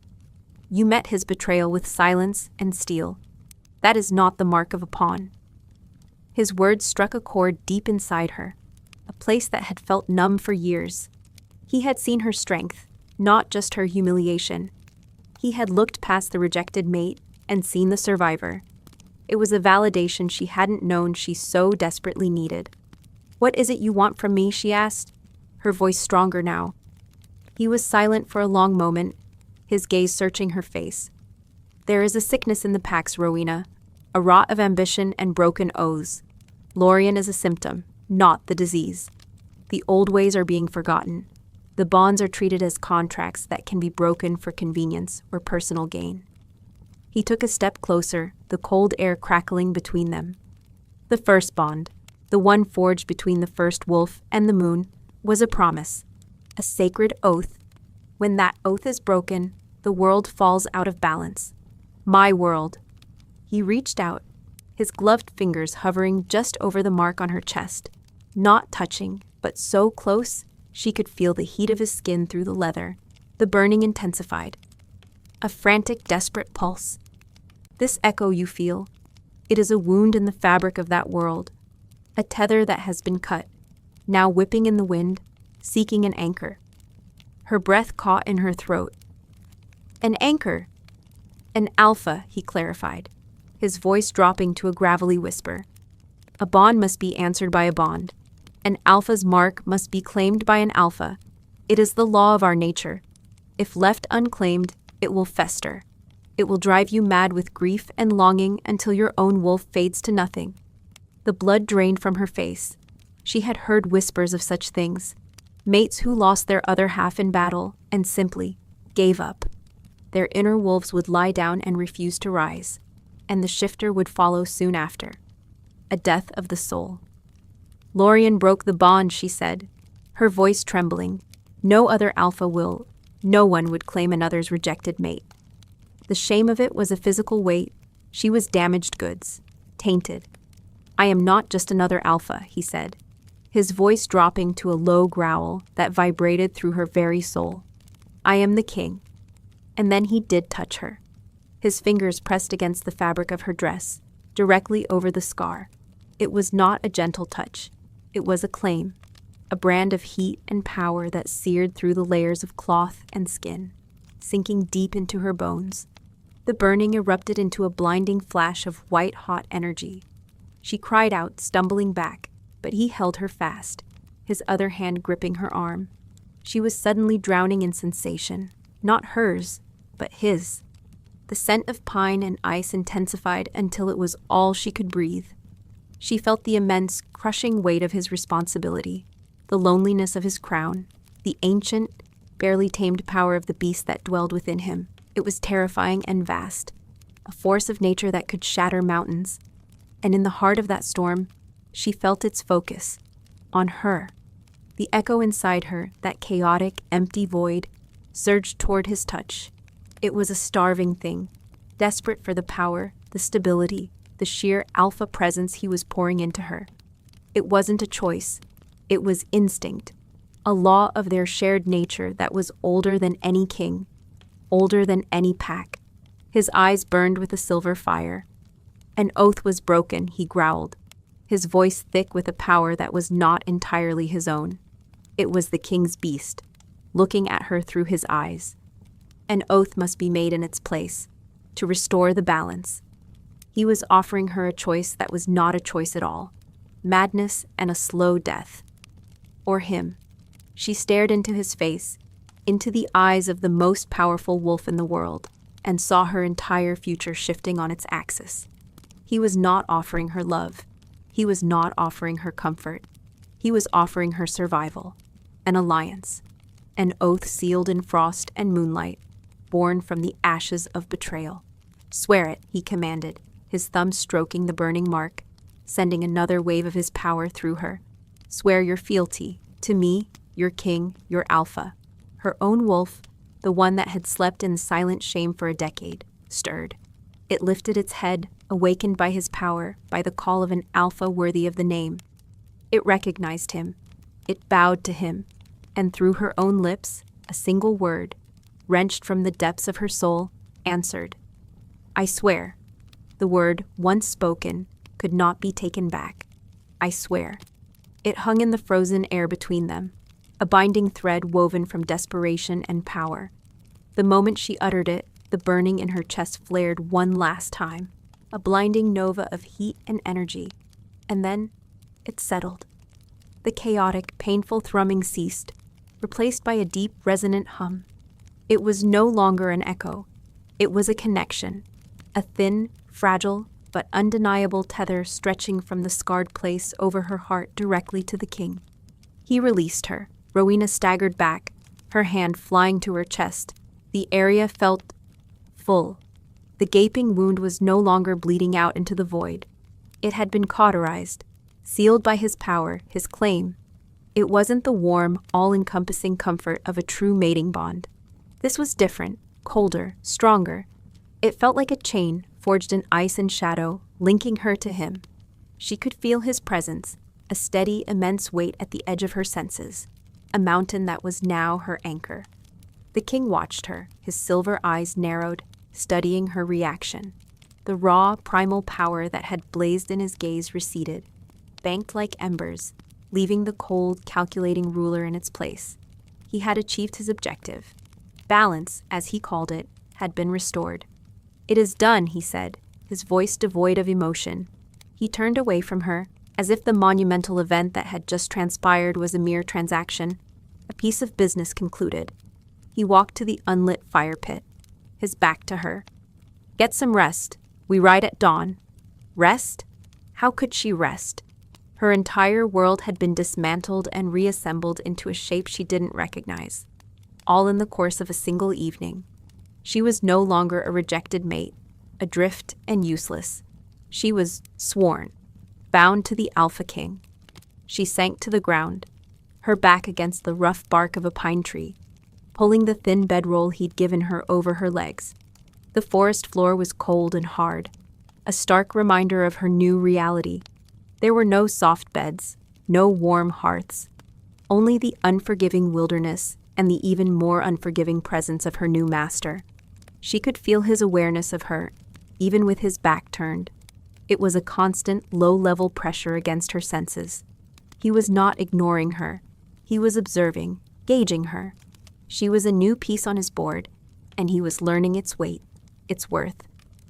You met his betrayal with silence and steel. That is not the mark of a pawn." His words struck a chord deep inside her, a place that had felt numb for years. He had seen her strength, not just her humiliation. He had looked past the rejected mate and seen the survivor. It was a validation she hadn't known she so desperately needed. "What is it you want from me?" she asked, her voice stronger now. He was silent for a long moment, his gaze searching her face. "There is a sickness in the packs, Rowena, a rot of ambition and broken oaths. Lorien is a symptom, not the disease. The old ways are being forgotten. The bonds are treated as contracts that can be broken for convenience or personal gain." He took a step closer, the cold air crackling between them. The first bond, the one forged between the first wolf and the moon, was a promise, a sacred oath. When that oath is broken, the world falls out of balance. My world. He reached out, his gloved fingers hovering just over the mark on her chest, not touching, but so close she could feel the heat of his skin through the leather. The burning intensified. A frantic, desperate pulse. This echo you feel, it is a wound in the fabric of that world, a tether that has been cut, now whipping in the wind, seeking an anchor. Her breath caught in her throat. An anchor. An alpha, he clarified, his voice dropping to a gravelly whisper. A bond must be answered by a bond. An alpha's mark must be claimed by an alpha. It is the law of our nature. If left unclaimed, it will fester. It will drive you mad with grief and longing until your own wolf fades to nothing. The blood drained from her face. She had heard whispers of such things. Mates who lost their other half in battle and simply gave up. Their inner wolves would lie down and refuse to rise, and the shifter would follow soon after. A death of the soul. Lorien broke the bond, she said, her voice trembling. No other alpha will. No one would claim another's rejected mate. The shame of it was a physical weight. She was damaged goods, tainted. I am not just another alpha, he said, his voice dropping to a low growl that vibrated through her very soul. I am the king. And then he did touch her. His fingers pressed against the fabric of her dress, directly over the scar. It was not a gentle touch. It was a claim, a brand of heat and power that seared through the layers of cloth and skin, sinking deep into her bones. The burning erupted into a blinding flash of white-hot energy. She cried out, stumbling back, but he held her fast, his other hand gripping her arm. She was suddenly drowning in sensation, not hers, but his. The scent of pine and ice intensified until it was all she could breathe. She felt the immense, crushing weight of his responsibility, the loneliness of his crown, the ancient, barely tamed power of the beast that dwelled within him. It was terrifying and vast, a force of nature that could shatter mountains. And in the heart of that storm, she felt its focus, on her. The echo inside her, that chaotic, empty void, surged toward his touch. It was a starving thing, desperate for the power, the stability, the sheer alpha presence he was pouring into her. It wasn't a choice. It was instinct, a law of their shared nature that was older than any king, older than any pack. His eyes burned with a silver fire. An oath was broken, he growled, his voice thick with a power that was not entirely his own. It was the king's beast, looking at her through his eyes. An oath must be made in its place, to restore the balance. He was offering her a choice that was not a choice at all, madness and a slow death. Or him. She stared into his face, into the eyes of the most powerful wolf in the world, and saw her entire future shifting on its axis. He was not offering her love. He was not offering her comfort. He was offering her survival, an alliance, an oath sealed in frost and moonlight, born from the ashes of betrayal. Swear it, he commanded, his thumb stroking the burning mark, sending another wave of his power through her. Swear your fealty, to me, your king, your alpha. Her own wolf, the one that had slept in silent shame for a decade, stirred. It lifted its head, awakened by his power, by the call of an alpha worthy of the name. It recognized him. It bowed to him, and through her own lips, a single word, wrenched from the depths of her soul, answered. I swear. The word, once spoken, could not be taken back. I swear. It hung in the frozen air between them, a binding thread woven from desperation and power. The moment she uttered it, the burning in her chest flared one last time, a blinding nova of heat and energy, and then it settled. The chaotic, painful thrumming ceased, replaced by a deep, resonant hum. It was no longer an echo. It was a connection, a thin, fragile, but undeniable tether stretching from the scarred place over her heart directly to the king. He released her. Rowena staggered back, her hand flying to her chest. The area felt full. The gaping wound was no longer bleeding out into the void. It had been cauterized, sealed by his power, his claim. It wasn't the warm, all-encompassing comfort of a true mating bond. This was different, colder, stronger. It felt like a chain, forged in ice and shadow, linking her to him. She could feel his presence, a steady, immense weight at the edge of her senses, a mountain that was now her anchor. The king watched her, his silver eyes narrowed, studying her reaction. The raw, primal power that had blazed in his gaze receded, banked like embers, leaving the cold, calculating ruler in its place. He had achieved his objective. Balance, as he called it, had been restored. "It is done," he said, his voice devoid of emotion. He turned away from her, as if the monumental event that had just transpired was a mere transaction, a piece of business concluded. He walked to the unlit fire pit, his back to her. "Get some rest. We ride at dawn." Rest? How could she rest? Her entire world had been dismantled and reassembled into a shape she didn't recognize, all in the course of a single evening. She was no longer a rejected mate, adrift and useless. She was sworn, bound to the Alpha King. She sank to the ground, her back against the rough bark of a pine tree, pulling the thin bedroll he'd given her over her legs. The forest floor was cold and hard, a stark reminder of her new reality. There were no soft beds, no warm hearths, only the unforgiving wilderness and the even more unforgiving presence of her new master. She could feel his awareness of her, even with his back turned. It was a constant, low-level pressure against her senses. He was not ignoring her. He was observing, gauging her. She was a new piece on his board, and he was learning its weight, its worth.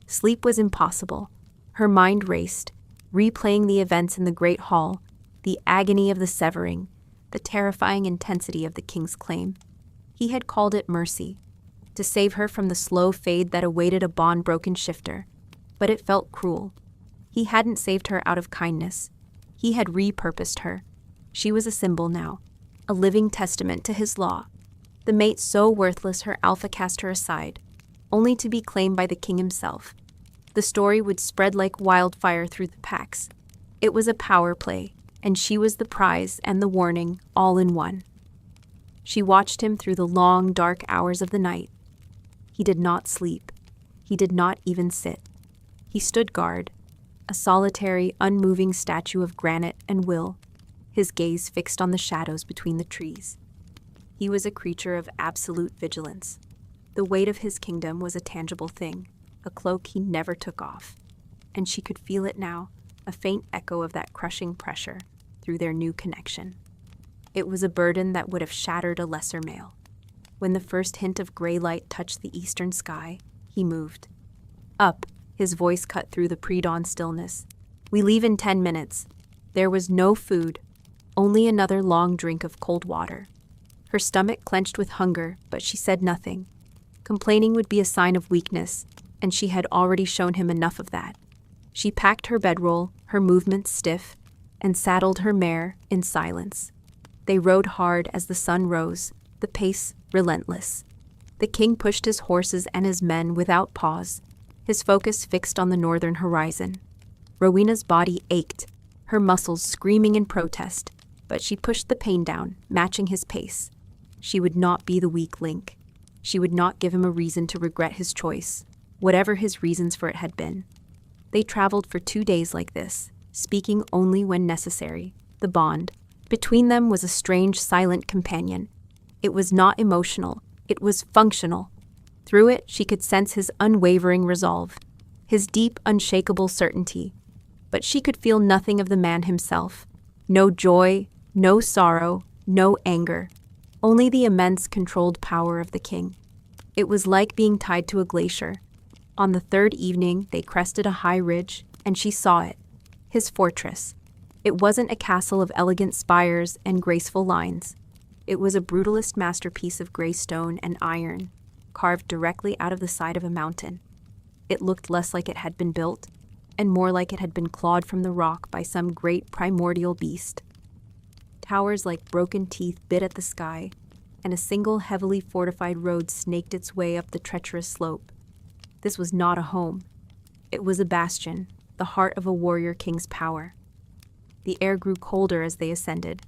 Sleep was impossible. Her mind raced, replaying the events in the great hall, the agony of the severing, the terrifying intensity of the king's claim. He had called it mercy, to save her from the slow fade that awaited a bond-broken shifter, but it felt cruel. He hadn't saved her out of kindness. He had repurposed her. She was a symbol now, a living testament to his law. The mate so worthless her alpha cast her aside, only to be claimed by the king himself. The story would spread like wildfire through the packs. It was a power play, and she was the prize and the warning, all in one. She watched him through the long, dark hours of the night. He did not sleep. He did not even sit. He stood guard, a solitary, unmoving statue of granite and will, his gaze fixed on the shadows between the trees. He was a creature of absolute vigilance. The weight of his kingdom was a tangible thing, a cloak he never took off, and she could feel it now, a faint echo of that crushing pressure through their new connection. It was a burden that would have shattered a lesser male. When the first hint of gray light touched the eastern sky, he moved. "Up," his voice cut through the pre-dawn stillness. "We leave in 10 minutes. There was no food, only another long drink of cold water." Her stomach clenched with hunger, but she said nothing. Complaining would be a sign of weakness, and she had already shown him enough of that. She packed her bedroll, her movements stiff, and saddled her mare in silence. They rode hard as the sun rose, the pace relentless. The king pushed his horses and his men without pause, his focus fixed on the northern horizon. Rowena's body ached, her muscles screaming in protest, but she pushed the pain down, matching his pace. She would not be the weak link. She would not give him a reason to regret his choice, whatever his reasons for it had been. They traveled for 2 days like this, speaking only when necessary. The bond between them was a strange, silent companion. It was not emotional, it was functional. Through it, she could sense his unwavering resolve, his deep, unshakable certainty. But she could feel nothing of the man himself. No joy, no sorrow, no anger. Only the immense, controlled power of the king. It was like being tied to a glacier. On the third evening, they crested a high ridge, and she saw it. His fortress. It wasn't a castle of elegant spires and graceful lines. It was a brutalist masterpiece of gray stone and iron, carved directly out of the side of a mountain. It looked less like it had been built, and more like it had been clawed from the rock by some great primordial beast. Towers like broken teeth bit at the sky, and a single heavily fortified road snaked its way up the treacherous slope. This was not a home. It was a bastion, the heart of a warrior king's power. The air grew colder as they ascended,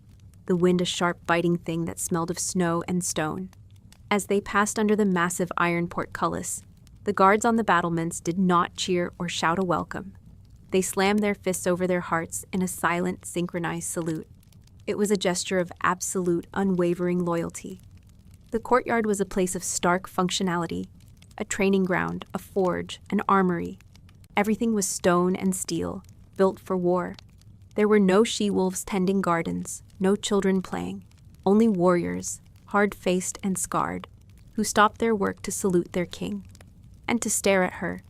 the wind a sharp biting thing that smelled of snow and stone. As they passed under the massive iron portcullis, the guards on the battlements did not cheer or shout a welcome. They slammed their fists over their hearts in a silent, synchronized salute. It was a gesture of absolute, unwavering loyalty. The courtyard was a place of stark functionality, a training ground, a forge, an armory. Everything was stone and steel, built for war. There were no she-wolves tending gardens, no children playing, only warriors, hard-faced and scarred, who stopped their work to salute their king, and to stare at her.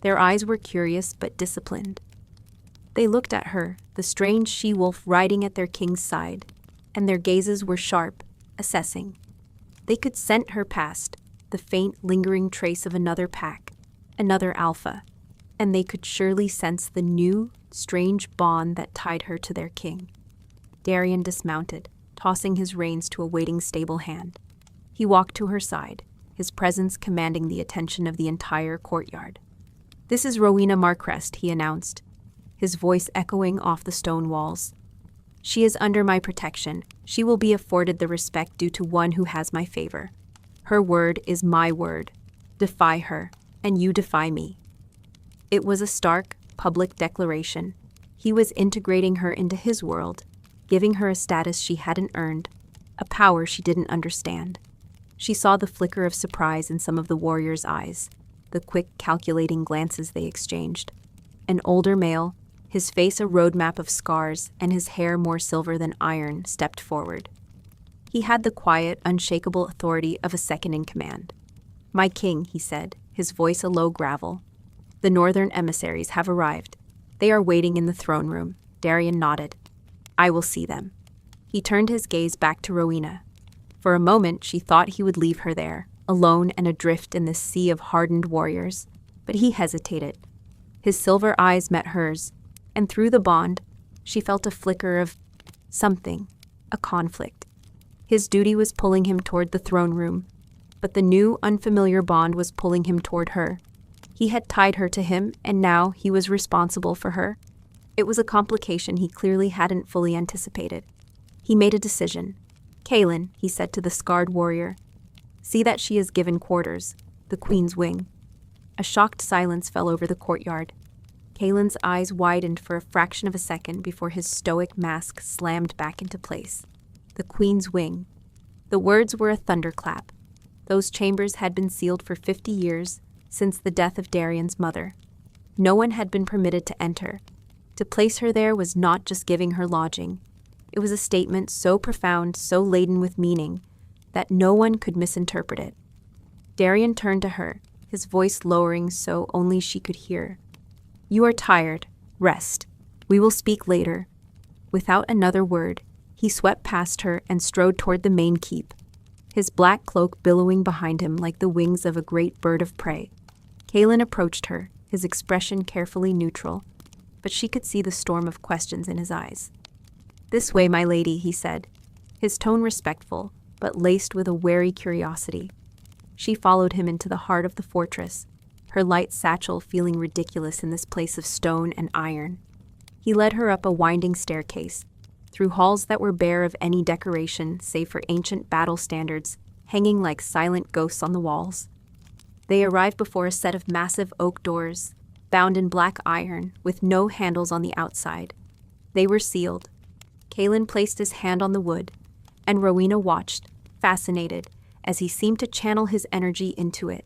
Their eyes were curious but disciplined. They looked at her, the strange she-wolf riding at their king's side, and their gazes were sharp, assessing. They could scent her past, the faint, lingering trace of another pack, another alpha, and they could surely sense the new, strange bond that tied her to their king. Darian dismounted, tossing his reins to a waiting stable hand. He walked to her side, his presence commanding the attention of the entire courtyard. "This is Rowena Marcrest," he announced, his voice echoing off the stone walls. "She is under my protection. She will be afforded the respect due to one who has my favor. Her word is my word. Defy her, and you defy me." It was a stark, public declaration. He was integrating her into his world, giving her a status she hadn't earned, a power she didn't understand. She saw the flicker of surprise in some of the warriors' eyes, the quick, calculating glances they exchanged. An older male, his face a roadmap of scars and his hair more silver than iron, stepped forward. He had the quiet, unshakable authority of a second-in-command. "My king," he said, his voice a low gravel. "The northern emissaries have arrived. They are waiting in the throne room." Darian nodded. "I will see them." He turned his gaze back to Rowena. For a moment, she thought he would leave her there, alone and adrift in this sea of hardened warriors. But he hesitated. His silver eyes met hers, and through the bond, she felt a flicker of something, a conflict. His duty was pulling him toward the throne room, but the new, unfamiliar bond was pulling him toward her. He had tied her to him, and now he was responsible for her. It was a complication he clearly hadn't fully anticipated. He made a decision. "Kaelin," he said to the scarred warrior, "see that she is given quarters, the queen's wing." A shocked silence fell over the courtyard. Kaelin's eyes widened for a fraction of a second before his stoic mask slammed back into place. The queen's wing. The words were a thunderclap. Those chambers had been sealed for 50 years, since the death of Darian's mother. No one had been permitted to enter. To place her there was not just giving her lodging. It was a statement so profound, so laden with meaning, that no one could misinterpret it. Darian turned to her, his voice lowering so only she could hear. "You are tired. Rest. We will speak later." Without another word, he swept past her and strode toward the main keep, his black cloak billowing behind him like the wings of a great bird of prey. Kaelin approached her, his expression carefully neutral, but she could see the storm of questions in his eyes. "This way, my lady," he said, his tone respectful, but laced with a wary curiosity. She followed him into the heart of the fortress, her light satchel feeling ridiculous in this place of stone and iron. He led her up a winding staircase, through halls that were bare of any decoration save for ancient battle standards hanging like silent ghosts on the walls. They arrived before a set of massive oak doors, bound in black iron, with no handles on the outside. They were sealed. Kaelin placed his hand on the wood, and Rowena watched, fascinated, as he seemed to channel his energy into it.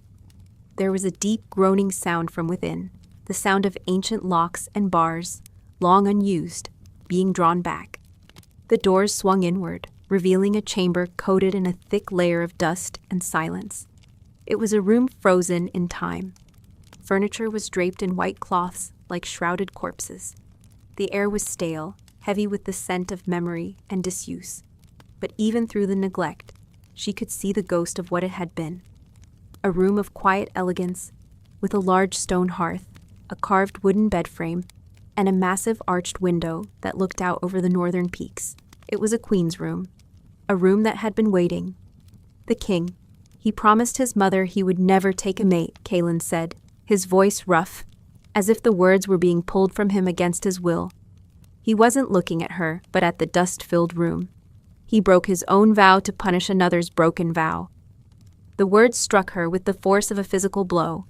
There was a deep groaning sound from within, the sound of ancient locks and bars, long unused, being drawn back. The doors swung inward, revealing a chamber coated in a thick layer of dust and silence. It was a room frozen in time. Furniture was draped in white cloths like shrouded corpses. The air was stale, heavy with the scent of memory and disuse. But even through the neglect, she could see the ghost of what it had been. A room of quiet elegance, with a large stone hearth, a carved wooden bed frame, and a massive arched window that looked out over the northern peaks. It was a queen's room, a room that had been waiting. The king. He promised his mother he would never take a mate, Kaelin said, his voice rough, as if the words were being pulled from him against his will. He wasn't looking at her, but at the dust-filled room. He broke his own vow to punish another's broken vow. The words struck her with the force of a physical blow.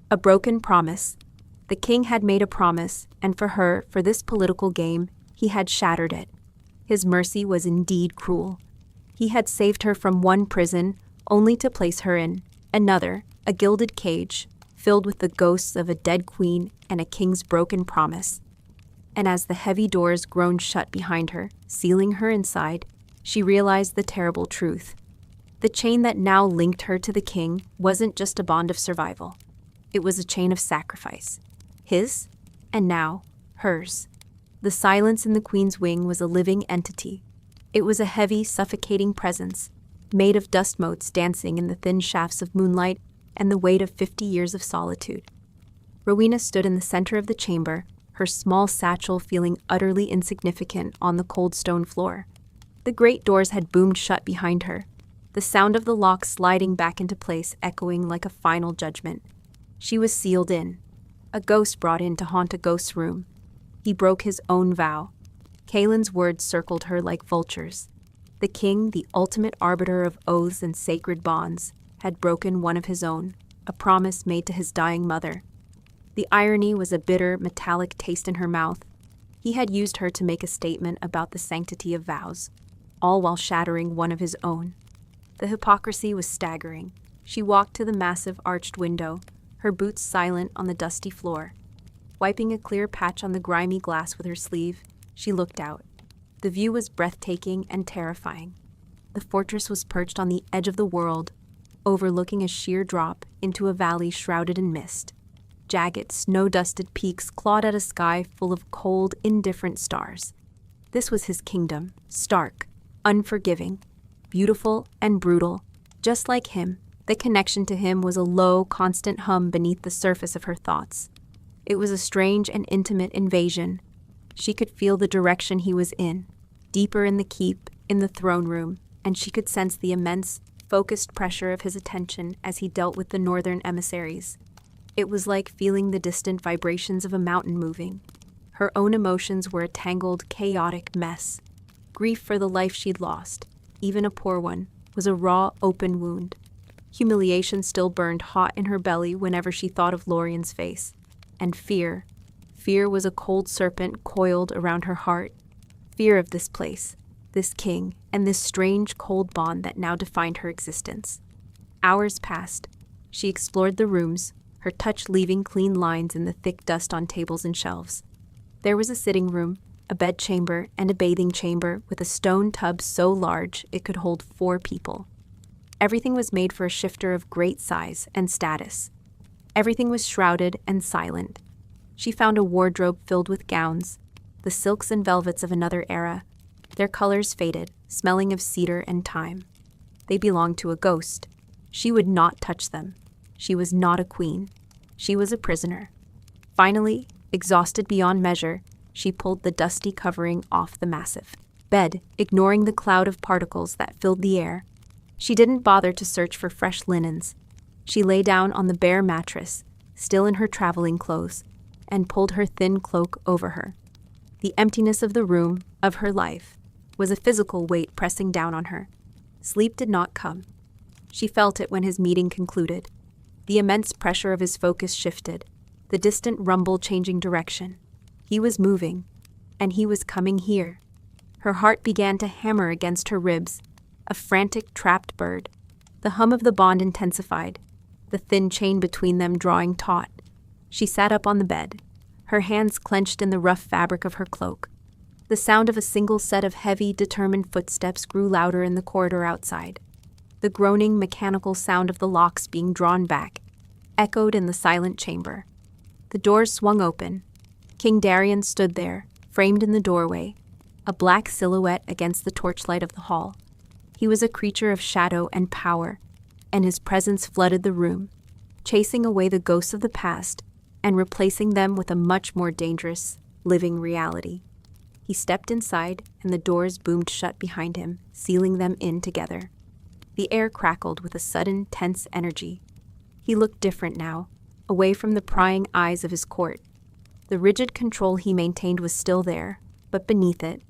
A broken promise. The king had made a promise, and for her, for this political game, he had shattered it. His mercy was indeed cruel. He had saved her from one prison, only to place her in another, a gilded cage, filled with the ghosts of a dead queen and a king's broken promise. And as the heavy doors groaned shut behind her, sealing her inside, she realized the terrible truth. The chain that now linked her to the king wasn't just a bond of survival. It was a chain of sacrifice. His, and now, hers. The silence in the queen's wing was a living entity. It was a heavy, suffocating presence, made of dust motes dancing in the thin shafts of moonlight and the weight of 50 years of solitude. Rowena stood in the center of the chamber, her small satchel feeling utterly insignificant on the cold stone floor. The great doors had boomed shut behind her, the sound of the lock sliding back into place echoing like a final judgment. She was sealed in, a ghost brought in to haunt a ghost's room. He broke his own vow. Kaelin's words circled her like vultures. The king, the ultimate arbiter of oaths and sacred bonds, had broken one of his own, a promise made to his dying mother. The irony was a bitter, metallic taste in her mouth. He had used her to make a statement about the sanctity of vows, all while shattering one of his own. The hypocrisy was staggering. She walked to the massive arched window, her boots silent on the dusty floor. Wiping a clear patch on the grimy glass with her sleeve, she looked out. The view was breathtaking and terrifying. The fortress was perched on the edge of the world, overlooking a sheer drop into a valley shrouded in mist. Jagged, snow-dusted peaks clawed at a sky full of cold, indifferent stars. This was his kingdom, stark, unforgiving, beautiful and brutal. Just like him, the connection to him was a low, constant hum beneath the surface of her thoughts. It was a strange and intimate invasion. She could feel the direction he was in, deeper in the keep, in the throne room, and she could sense the immense, focused pressure of his attention as he dealt with the northern emissaries. It was like feeling the distant vibrations of a mountain moving. Her own emotions were a tangled, chaotic mess. Grief for the life she'd lost, even a poor one, was a raw, open wound. Humiliation still burned hot in her belly whenever she thought of Lorien's face. And fear. Fear was a cold serpent coiled around her heart. Fear of this place, this king, and this strange, cold bond that now defined her existence. Hours passed. She explored the rooms, her touch leaving clean lines in the thick dust on tables and shelves. There was a sitting room, a bedchamber, and a bathing chamber with a stone tub so large it could hold 4 people. Everything was made for a shifter of great size and status. Everything was shrouded and silent. She found a wardrobe filled with gowns, the silks and velvets of another era, their colors faded, smelling of cedar and thyme. They belonged to a ghost. She would not touch them. She was not a queen. She was a prisoner. Finally, exhausted beyond measure, she pulled the dusty covering off the massive bed, ignoring the cloud of particles that filled the air. She didn't bother to search for fresh linens. She lay down on the bare mattress, still in her traveling clothes, and pulled her thin cloak over her. The emptiness of the room, of her life, was a physical weight pressing down on her. Sleep did not come. She felt it when his meeting concluded. The immense pressure of his focus shifted, the distant rumble changing direction. He was moving, and he was coming here. Her heart began to hammer against her ribs, a frantic, trapped bird. The hum of the bond intensified, the thin chain between them drawing taut. She sat up on the bed, her hands clenched in the rough fabric of her cloak. The sound of a single set of heavy, determined footsteps grew louder in the corridor outside. The groaning, mechanical sound of the locks being drawn back echoed in the silent chamber. The doors swung open. King Darian stood there, framed in the doorway, a black silhouette against the torchlight of the hall. He was a creature of shadow and power, and his presence flooded the room, chasing away the ghosts of the past and replacing them with a much more dangerous, living reality. He stepped inside, and the doors boomed shut behind him, sealing them in together. The air crackled with a sudden, tense energy. He looked different now, away from the prying eyes of his court. The rigid control he maintained was still there, but beneath it,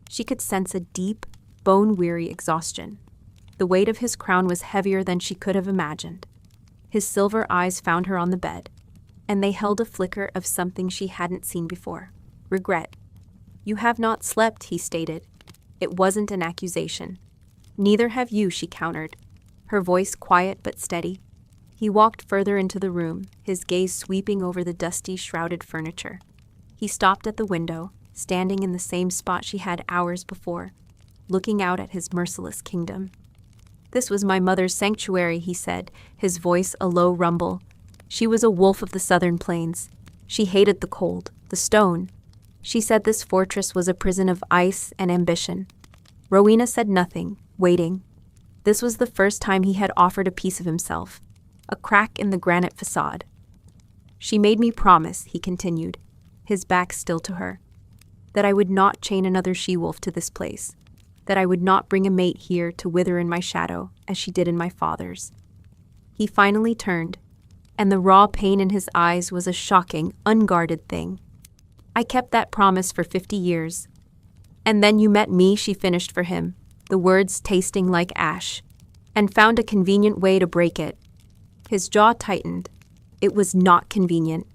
she could sense a deep, bone-weary exhaustion. The weight of his crown was heavier than she could have imagined. His silver eyes found her on the bed, and they held a flicker of something she hadn't seen before: regret. "You have not slept," he stated. It wasn't an accusation. "Neither have you," she countered, her voice quiet but steady. He walked further into the room, his gaze sweeping over the dusty, shrouded furniture. He stopped at the window, standing in the same spot she had hours before, looking out at his merciless kingdom. This was my mother's sanctuary, he said, his voice a low rumble. She was a wolf of the southern plains. She hated the cold, the stone. She said this fortress was a prison of ice and ambition. Rowena said nothing, waiting. This was the first time he had offered a piece of himself, a crack in the granite facade. She made me promise, he continued, his back still to her, that I would not chain another she-wolf to this place, that I would not bring a mate here to wither in my shadow as she did in my father's. He finally turned, and the raw pain in his eyes was a shocking, unguarded thing. I kept that promise for 50 years. And then you met me, she finished for him, the words tasting like ash, and found a convenient way to break it. His jaw tightened. It was not convenient.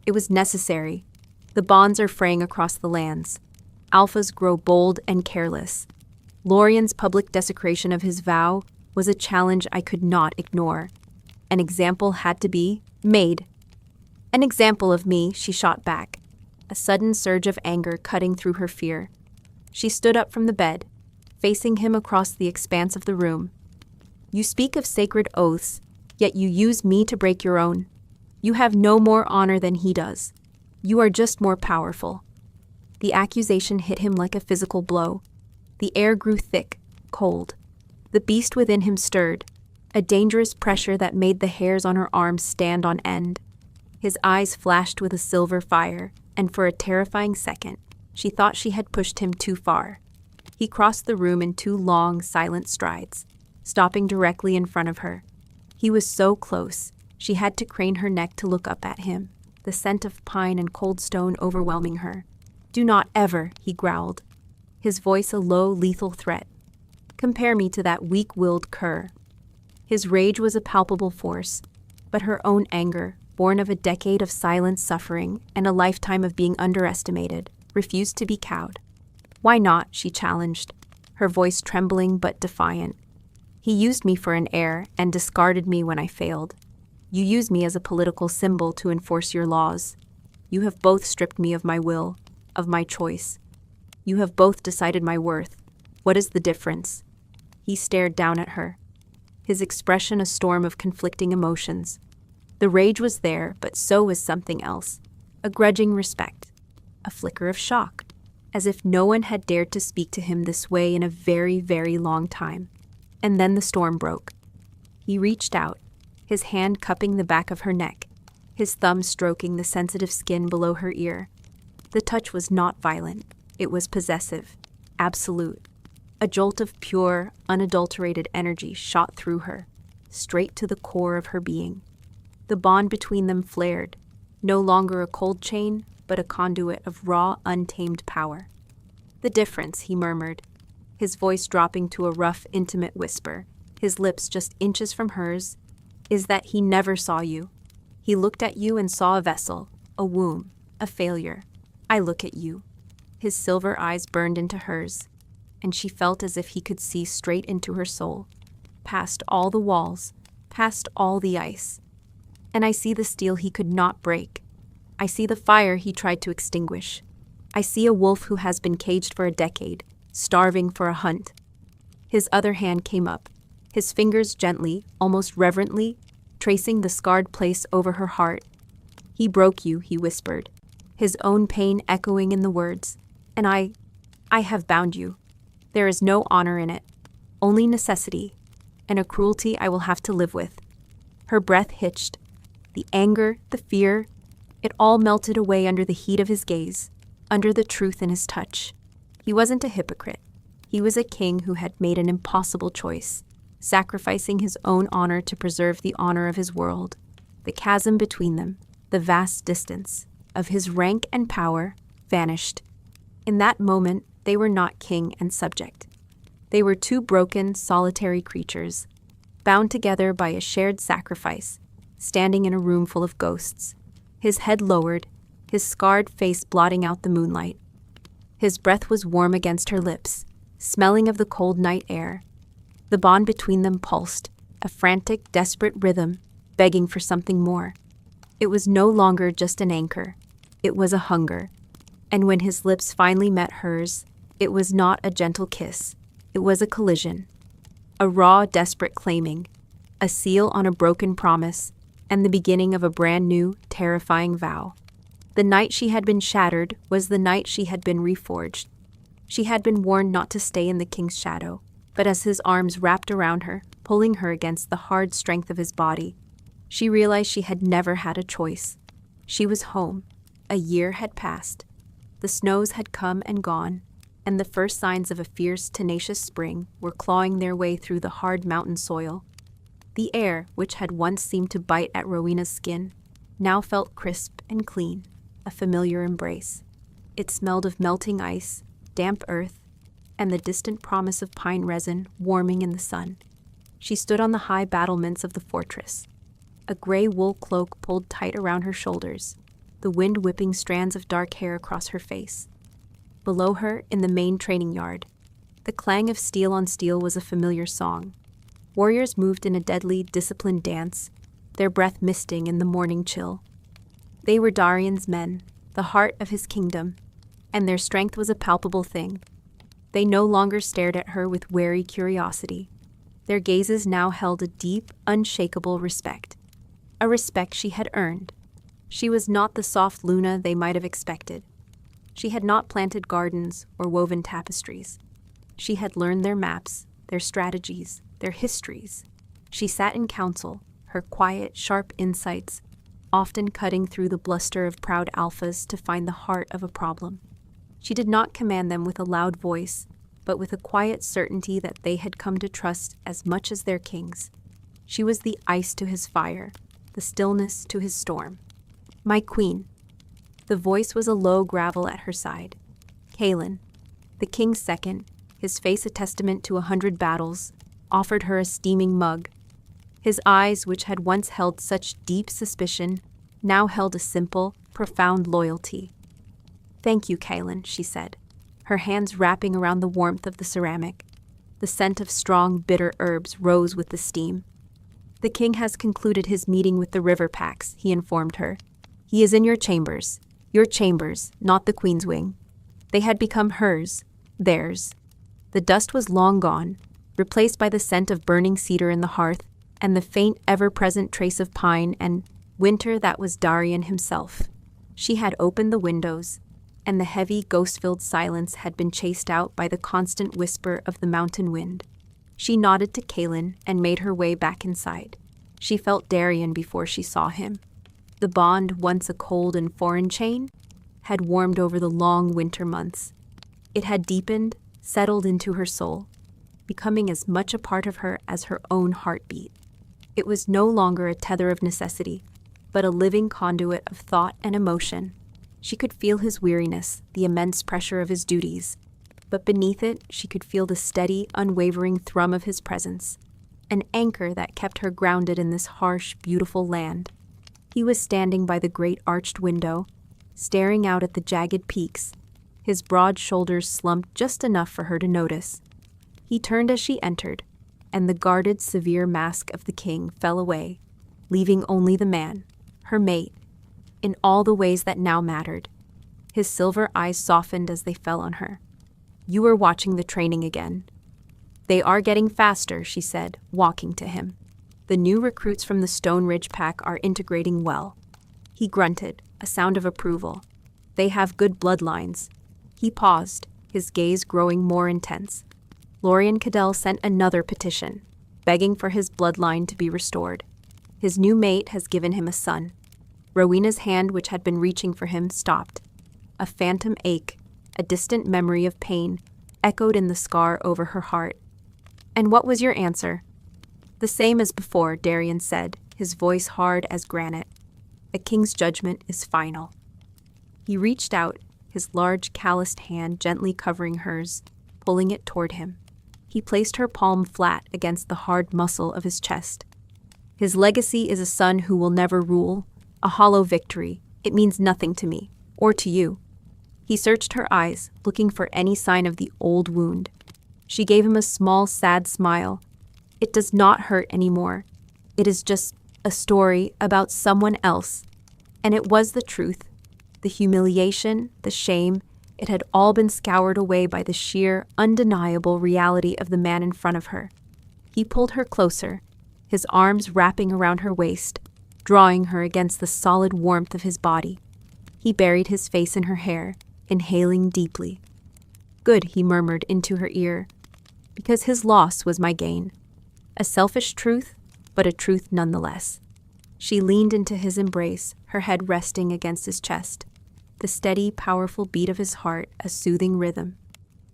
It was necessary. The bonds are fraying across the lands. Alphas grow bold and careless. Lorien's public desecration of his vow was a challenge I could not ignore. An example had to be made. An example of me, she shot back, a sudden surge of anger cutting through her fear. She stood up from the bed, facing him across the expanse of the room. You speak of sacred oaths, yet you use me to break your own. You have no more honor than he does. You are just more powerful. The accusation hit him like a physical blow. The air grew thick, cold. The beast within him stirred, a dangerous pressure that made the hairs on her arms stand on end. His eyes flashed with a silver fire, and for a terrifying second, she thought she had pushed him too far. He crossed the room in 2 long, silent strides, stopping directly in front of her. He was so close, she had to crane her neck to look up at him, the scent of pine and cold stone overwhelming her. "Do not ever," he growled, his voice a low, lethal threat. "Compare me to that weak-willed cur." His rage was a palpable force, but her own anger, born of a decade of silent suffering and a lifetime of being underestimated, refused to be cowed. "Why not?" she challenged, her voice trembling but defiant. "He used me for an heir and discarded me when I failed. You use me as a political symbol to enforce your laws. You have both stripped me of my will, of my choice. You have both decided my worth. What is the difference?" He stared down at her, his expression a storm of conflicting emotions. The rage was there, but so was something else, a grudging respect, a flicker of shock, as if no one had dared to speak to him this way in a very, very long time. And then the storm broke. He reached out, his hand cupping the back of her neck, his thumb stroking the sensitive skin below her ear. The touch was not violent. It was possessive, absolute. A jolt of pure, unadulterated energy shot through her, straight to the core of her being. The bond between them flared, no longer a cold chain, but a conduit of raw, untamed power. "The difference," he murmured, his voice dropping to a rough, intimate whisper, his lips just inches from hers, "is that he never saw you. He looked at you and saw a vessel, a womb, a failure. I look at you." His silver eyes burned into hers, and she felt as if he could see straight into her soul, past all the walls, past all the ice. "And I see the steel he could not break. I see the fire he tried to extinguish. I see a wolf who has been caged for a decade, starving for a hunt." His other hand came up, his fingers gently, almost reverently, tracing the scarred place over her heart. "He broke you," he whispered, his own pain echoing in the words. "And I have bound you. There is no honor in it, only necessity, and a cruelty I will have to live with." Her breath hitched. The anger, the fear, it all melted away under the heat of his gaze, under the truth in his touch. He wasn't a hypocrite. He was a king who had made an impossible choice, sacrificing his own honor to preserve the honor of his world. The chasm between them, the vast distance of his rank and power, vanished. In that moment, they were not king and subject. They were 2 broken, solitary creatures, bound together by a shared sacrifice, standing in a room full of ghosts, his head lowered, his scarred face blotting out the moonlight. His breath was warm against her lips, smelling of the cold night air. The bond between them pulsed, a frantic, desperate rhythm, begging for something more. It was no longer just an anchor. It was a hunger. And when his lips finally met hers, it was not a gentle kiss. It was a collision. a raw, desperate claiming, a seal on a broken promise, and the beginning of a brand new, terrifying vow. The night she had been shattered was the night she had been reforged. She had been warned not to stay in the king's shadow, but as his arms wrapped around her, pulling her against the hard strength of his body, she realized she had never had a choice. She was home. A year had passed. The snows had come and gone, and the first signs of a fierce, tenacious spring were clawing their way through the hard mountain soil. The air, which had once seemed to bite at Rowena's skin, now felt crisp and clean, a familiar embrace. It smelled of melting ice, damp earth, and the distant promise of pine resin warming in the sun. She stood on the high battlements of the fortress, a gray wool cloak pulled tight around her shoulders, the wind whipping strands of dark hair across her face. Below her, in the main training yard, the clang of steel on steel was a familiar song. Warriors moved in a deadly, disciplined dance, their breath misting in the morning chill. They were Darian's men, the heart of his kingdom, and their strength was a palpable thing. They no longer stared at her with wary curiosity. Their gazes now held a deep, unshakable respect, a respect she had earned. She was not the soft Luna they might have expected. She had not planted gardens or woven tapestries. She had learned their maps, their strategies, their histories. She sat in council, her quiet, sharp insights, often cutting through the bluster of proud alphas to find the heart of a problem. She did not command them with a loud voice, but with a quiet certainty that they had come to trust as much as their kings. She was the ice to his fire, the stillness to his storm. "My queen." The voice was a low gravel at her side. Kaelin, the king's second, his face a testament to 100 battles, offered her a steaming mug. His eyes, which had once held such deep suspicion, now held a simple, profound loyalty. "Thank you, Kaelin," she said, her hands wrapping around the warmth of the ceramic. The scent of strong, bitter herbs rose with the steam. "The king has concluded his meeting with the river packs," he informed her. "He is in your chambers, not the queen's wing." They had become hers, theirs. The dust was long gone, replaced by the scent of burning cedar in the hearth and the faint, ever-present trace of pine and winter that was Darian himself. She had opened the windows, and the heavy, ghost-filled silence had been chased out by the constant whisper of the mountain wind. She nodded to Kaelin and made her way back inside. She felt Darian before she saw him. The bond, once a cold and foreign chain, had warmed over the long winter months. It had deepened, settled into her soul, becoming as much a part of her as her own heartbeat. It was no longer a tether of necessity, but a living conduit of thought and emotion. She could feel his weariness, the immense pressure of his duties, but beneath it she could feel the steady, unwavering thrum of his presence, an anchor that kept her grounded in this harsh, beautiful land. He was standing by the great arched window, staring out at the jagged peaks, his broad shoulders slumped just enough for her to notice. He turned as she entered, and the guarded, severe mask of the king fell away, leaving only the man, her mate, in all the ways that now mattered. His silver eyes softened as they fell on her. "You were watching the training again." "They are getting faster," she said, walking to him. "The new recruits from the Stone Ridge pack are integrating well." He grunted, a sound of approval. "They have good bloodlines." He paused, his gaze growing more intense. Lorien Cadell sent another petition, begging for his bloodline to be restored. His new mate has given him a son. Rowena's hand, which had been reaching for him, stopped. A phantom ache, a distant memory of pain, echoed in the scar over her heart. "And what was your answer?" "The same as before," Darian said, his voice hard as granite. "A king's judgment is final." He reached out, his large, calloused hand gently covering hers, pulling it toward him. He placed her palm flat against the hard muscle of his chest. "His legacy is a son who will never rule, a hollow victory. It means nothing to me, or to you." He searched her eyes, looking for any sign of the old wound. She gave him a small, sad smile. "It does not hurt anymore. It is just a story about someone else." And it was the truth. The humiliation, the shame, it had all been scoured away by the sheer, undeniable reality of the man in front of her. He pulled her closer, his arms wrapping around her waist, drawing her against the solid warmth of his body. He buried his face in her hair, inhaling deeply. "Good," he murmured into her ear, "because his loss was my gain." A selfish truth, but a truth nonetheless. She leaned into his embrace, her head resting against his chest, the steady, powerful beat of his heart a soothing rhythm.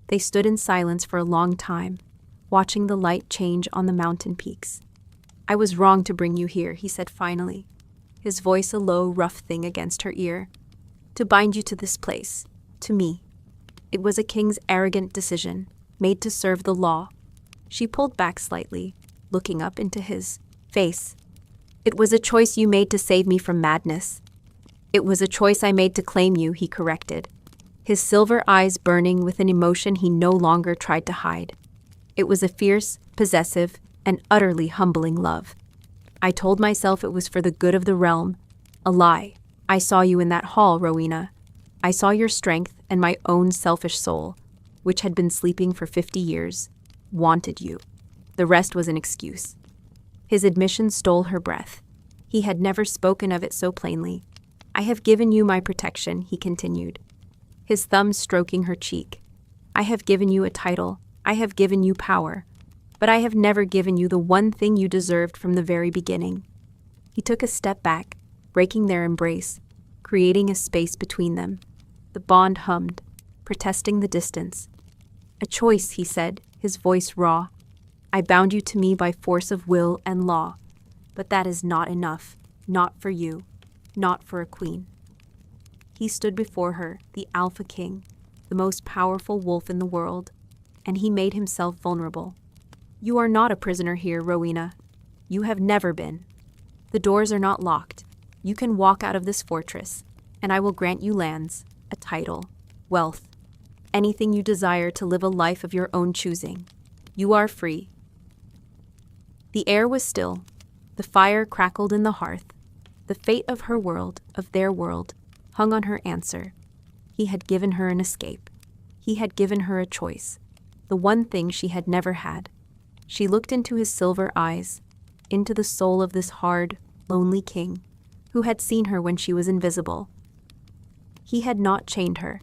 They stood in silence for a long time, watching the light change on the mountain peaks. "I was wrong to bring you here," he said finally, his voice a low, rough thing against her ear. "To bind you to this place, to me. It was a king's arrogant decision, made to serve the law." She pulled back slightly, looking up into his face. "It was a choice you made to save me from madness." "It was a choice I made to claim you," he corrected, his silver eyes burning with an emotion he no longer tried to hide. It was a fierce, possessive, and utterly humbling love. "I told myself it was for the good of the realm. A lie. I saw you in that hall, Rowena. I saw your strength and my own selfish soul, which had been sleeping for 50 years, wanted you. The rest was an excuse." His admission stole her breath. He had never spoken of it so plainly. "I have given you my protection," he continued, his thumb stroking her cheek. "I have given you a title. I have given you power. But I have never given you the one thing you deserved from the very beginning." He took a step back, breaking their embrace, creating a space between them. The bond hummed, protesting the distance. "A choice," he said, his voice raw. "I bound you to me by force of will and law. But that is not enough. Not for you. Not for a queen." He stood before her, the Alpha King, the most powerful wolf in the world, and he made himself vulnerable. "You are not a prisoner here, Rowena. You have never been. The doors are not locked. You can walk out of this fortress, and I will grant you lands, a title, wealth, anything you desire to live a life of your own choosing. You are free." The air was still. The fire crackled in the hearth. The fate of her world, of their world, hung on her answer. He had given her an escape. He had given her a choice, the one thing she had never had. She looked into his silver eyes, into the soul of this hard, lonely king, who had seen her when she was invisible. He had not chained her.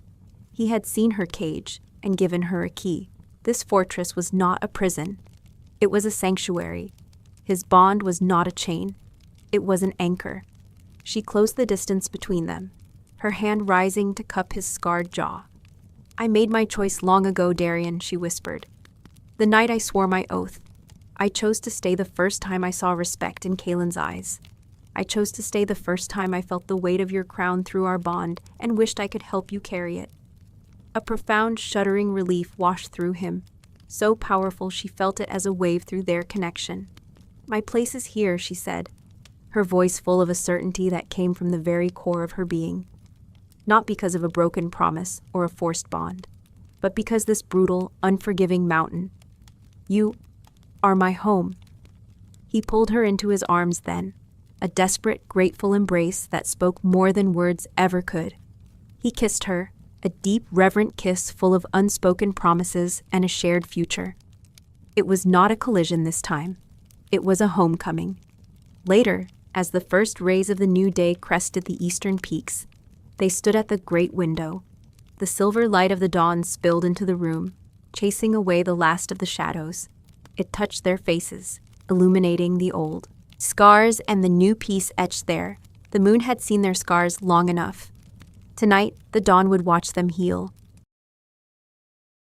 He had seen her cage and given her a key. This fortress was not a prison. It was a sanctuary. His bond was not a chain. It was an anchor. She closed the distance between them, her hand rising to cup his scarred jaw. "I made my choice long ago, Darian," she whispered. "The night I swore my oath. I chose to stay the first time I saw respect in Kaelin's eyes. I chose to stay the first time I felt the weight of your crown through our bond and wished I could help you carry it." A profound, shuddering relief washed through him, so powerful she felt it as a wave through their connection. "My place is here," she said, her voice full of a certainty that came from the very core of her being. Not because of a broken promise or a forced bond, but because this brutal, unforgiving mountain. "You are my home." He pulled her into his arms then, a desperate, grateful embrace that spoke more than words ever could. He kissed her, a deep, reverent kiss full of unspoken promises and a shared future. It was not a collision this time. It was a homecoming. Later, as the first rays of the new day crested the eastern peaks, they stood at the great window. The silver light of the dawn spilled into the room, chasing away the last of the shadows. It touched their faces, illuminating the old scars and the new peace etched there. The moon had seen their scars long enough. Tonight, the dawn would watch them heal,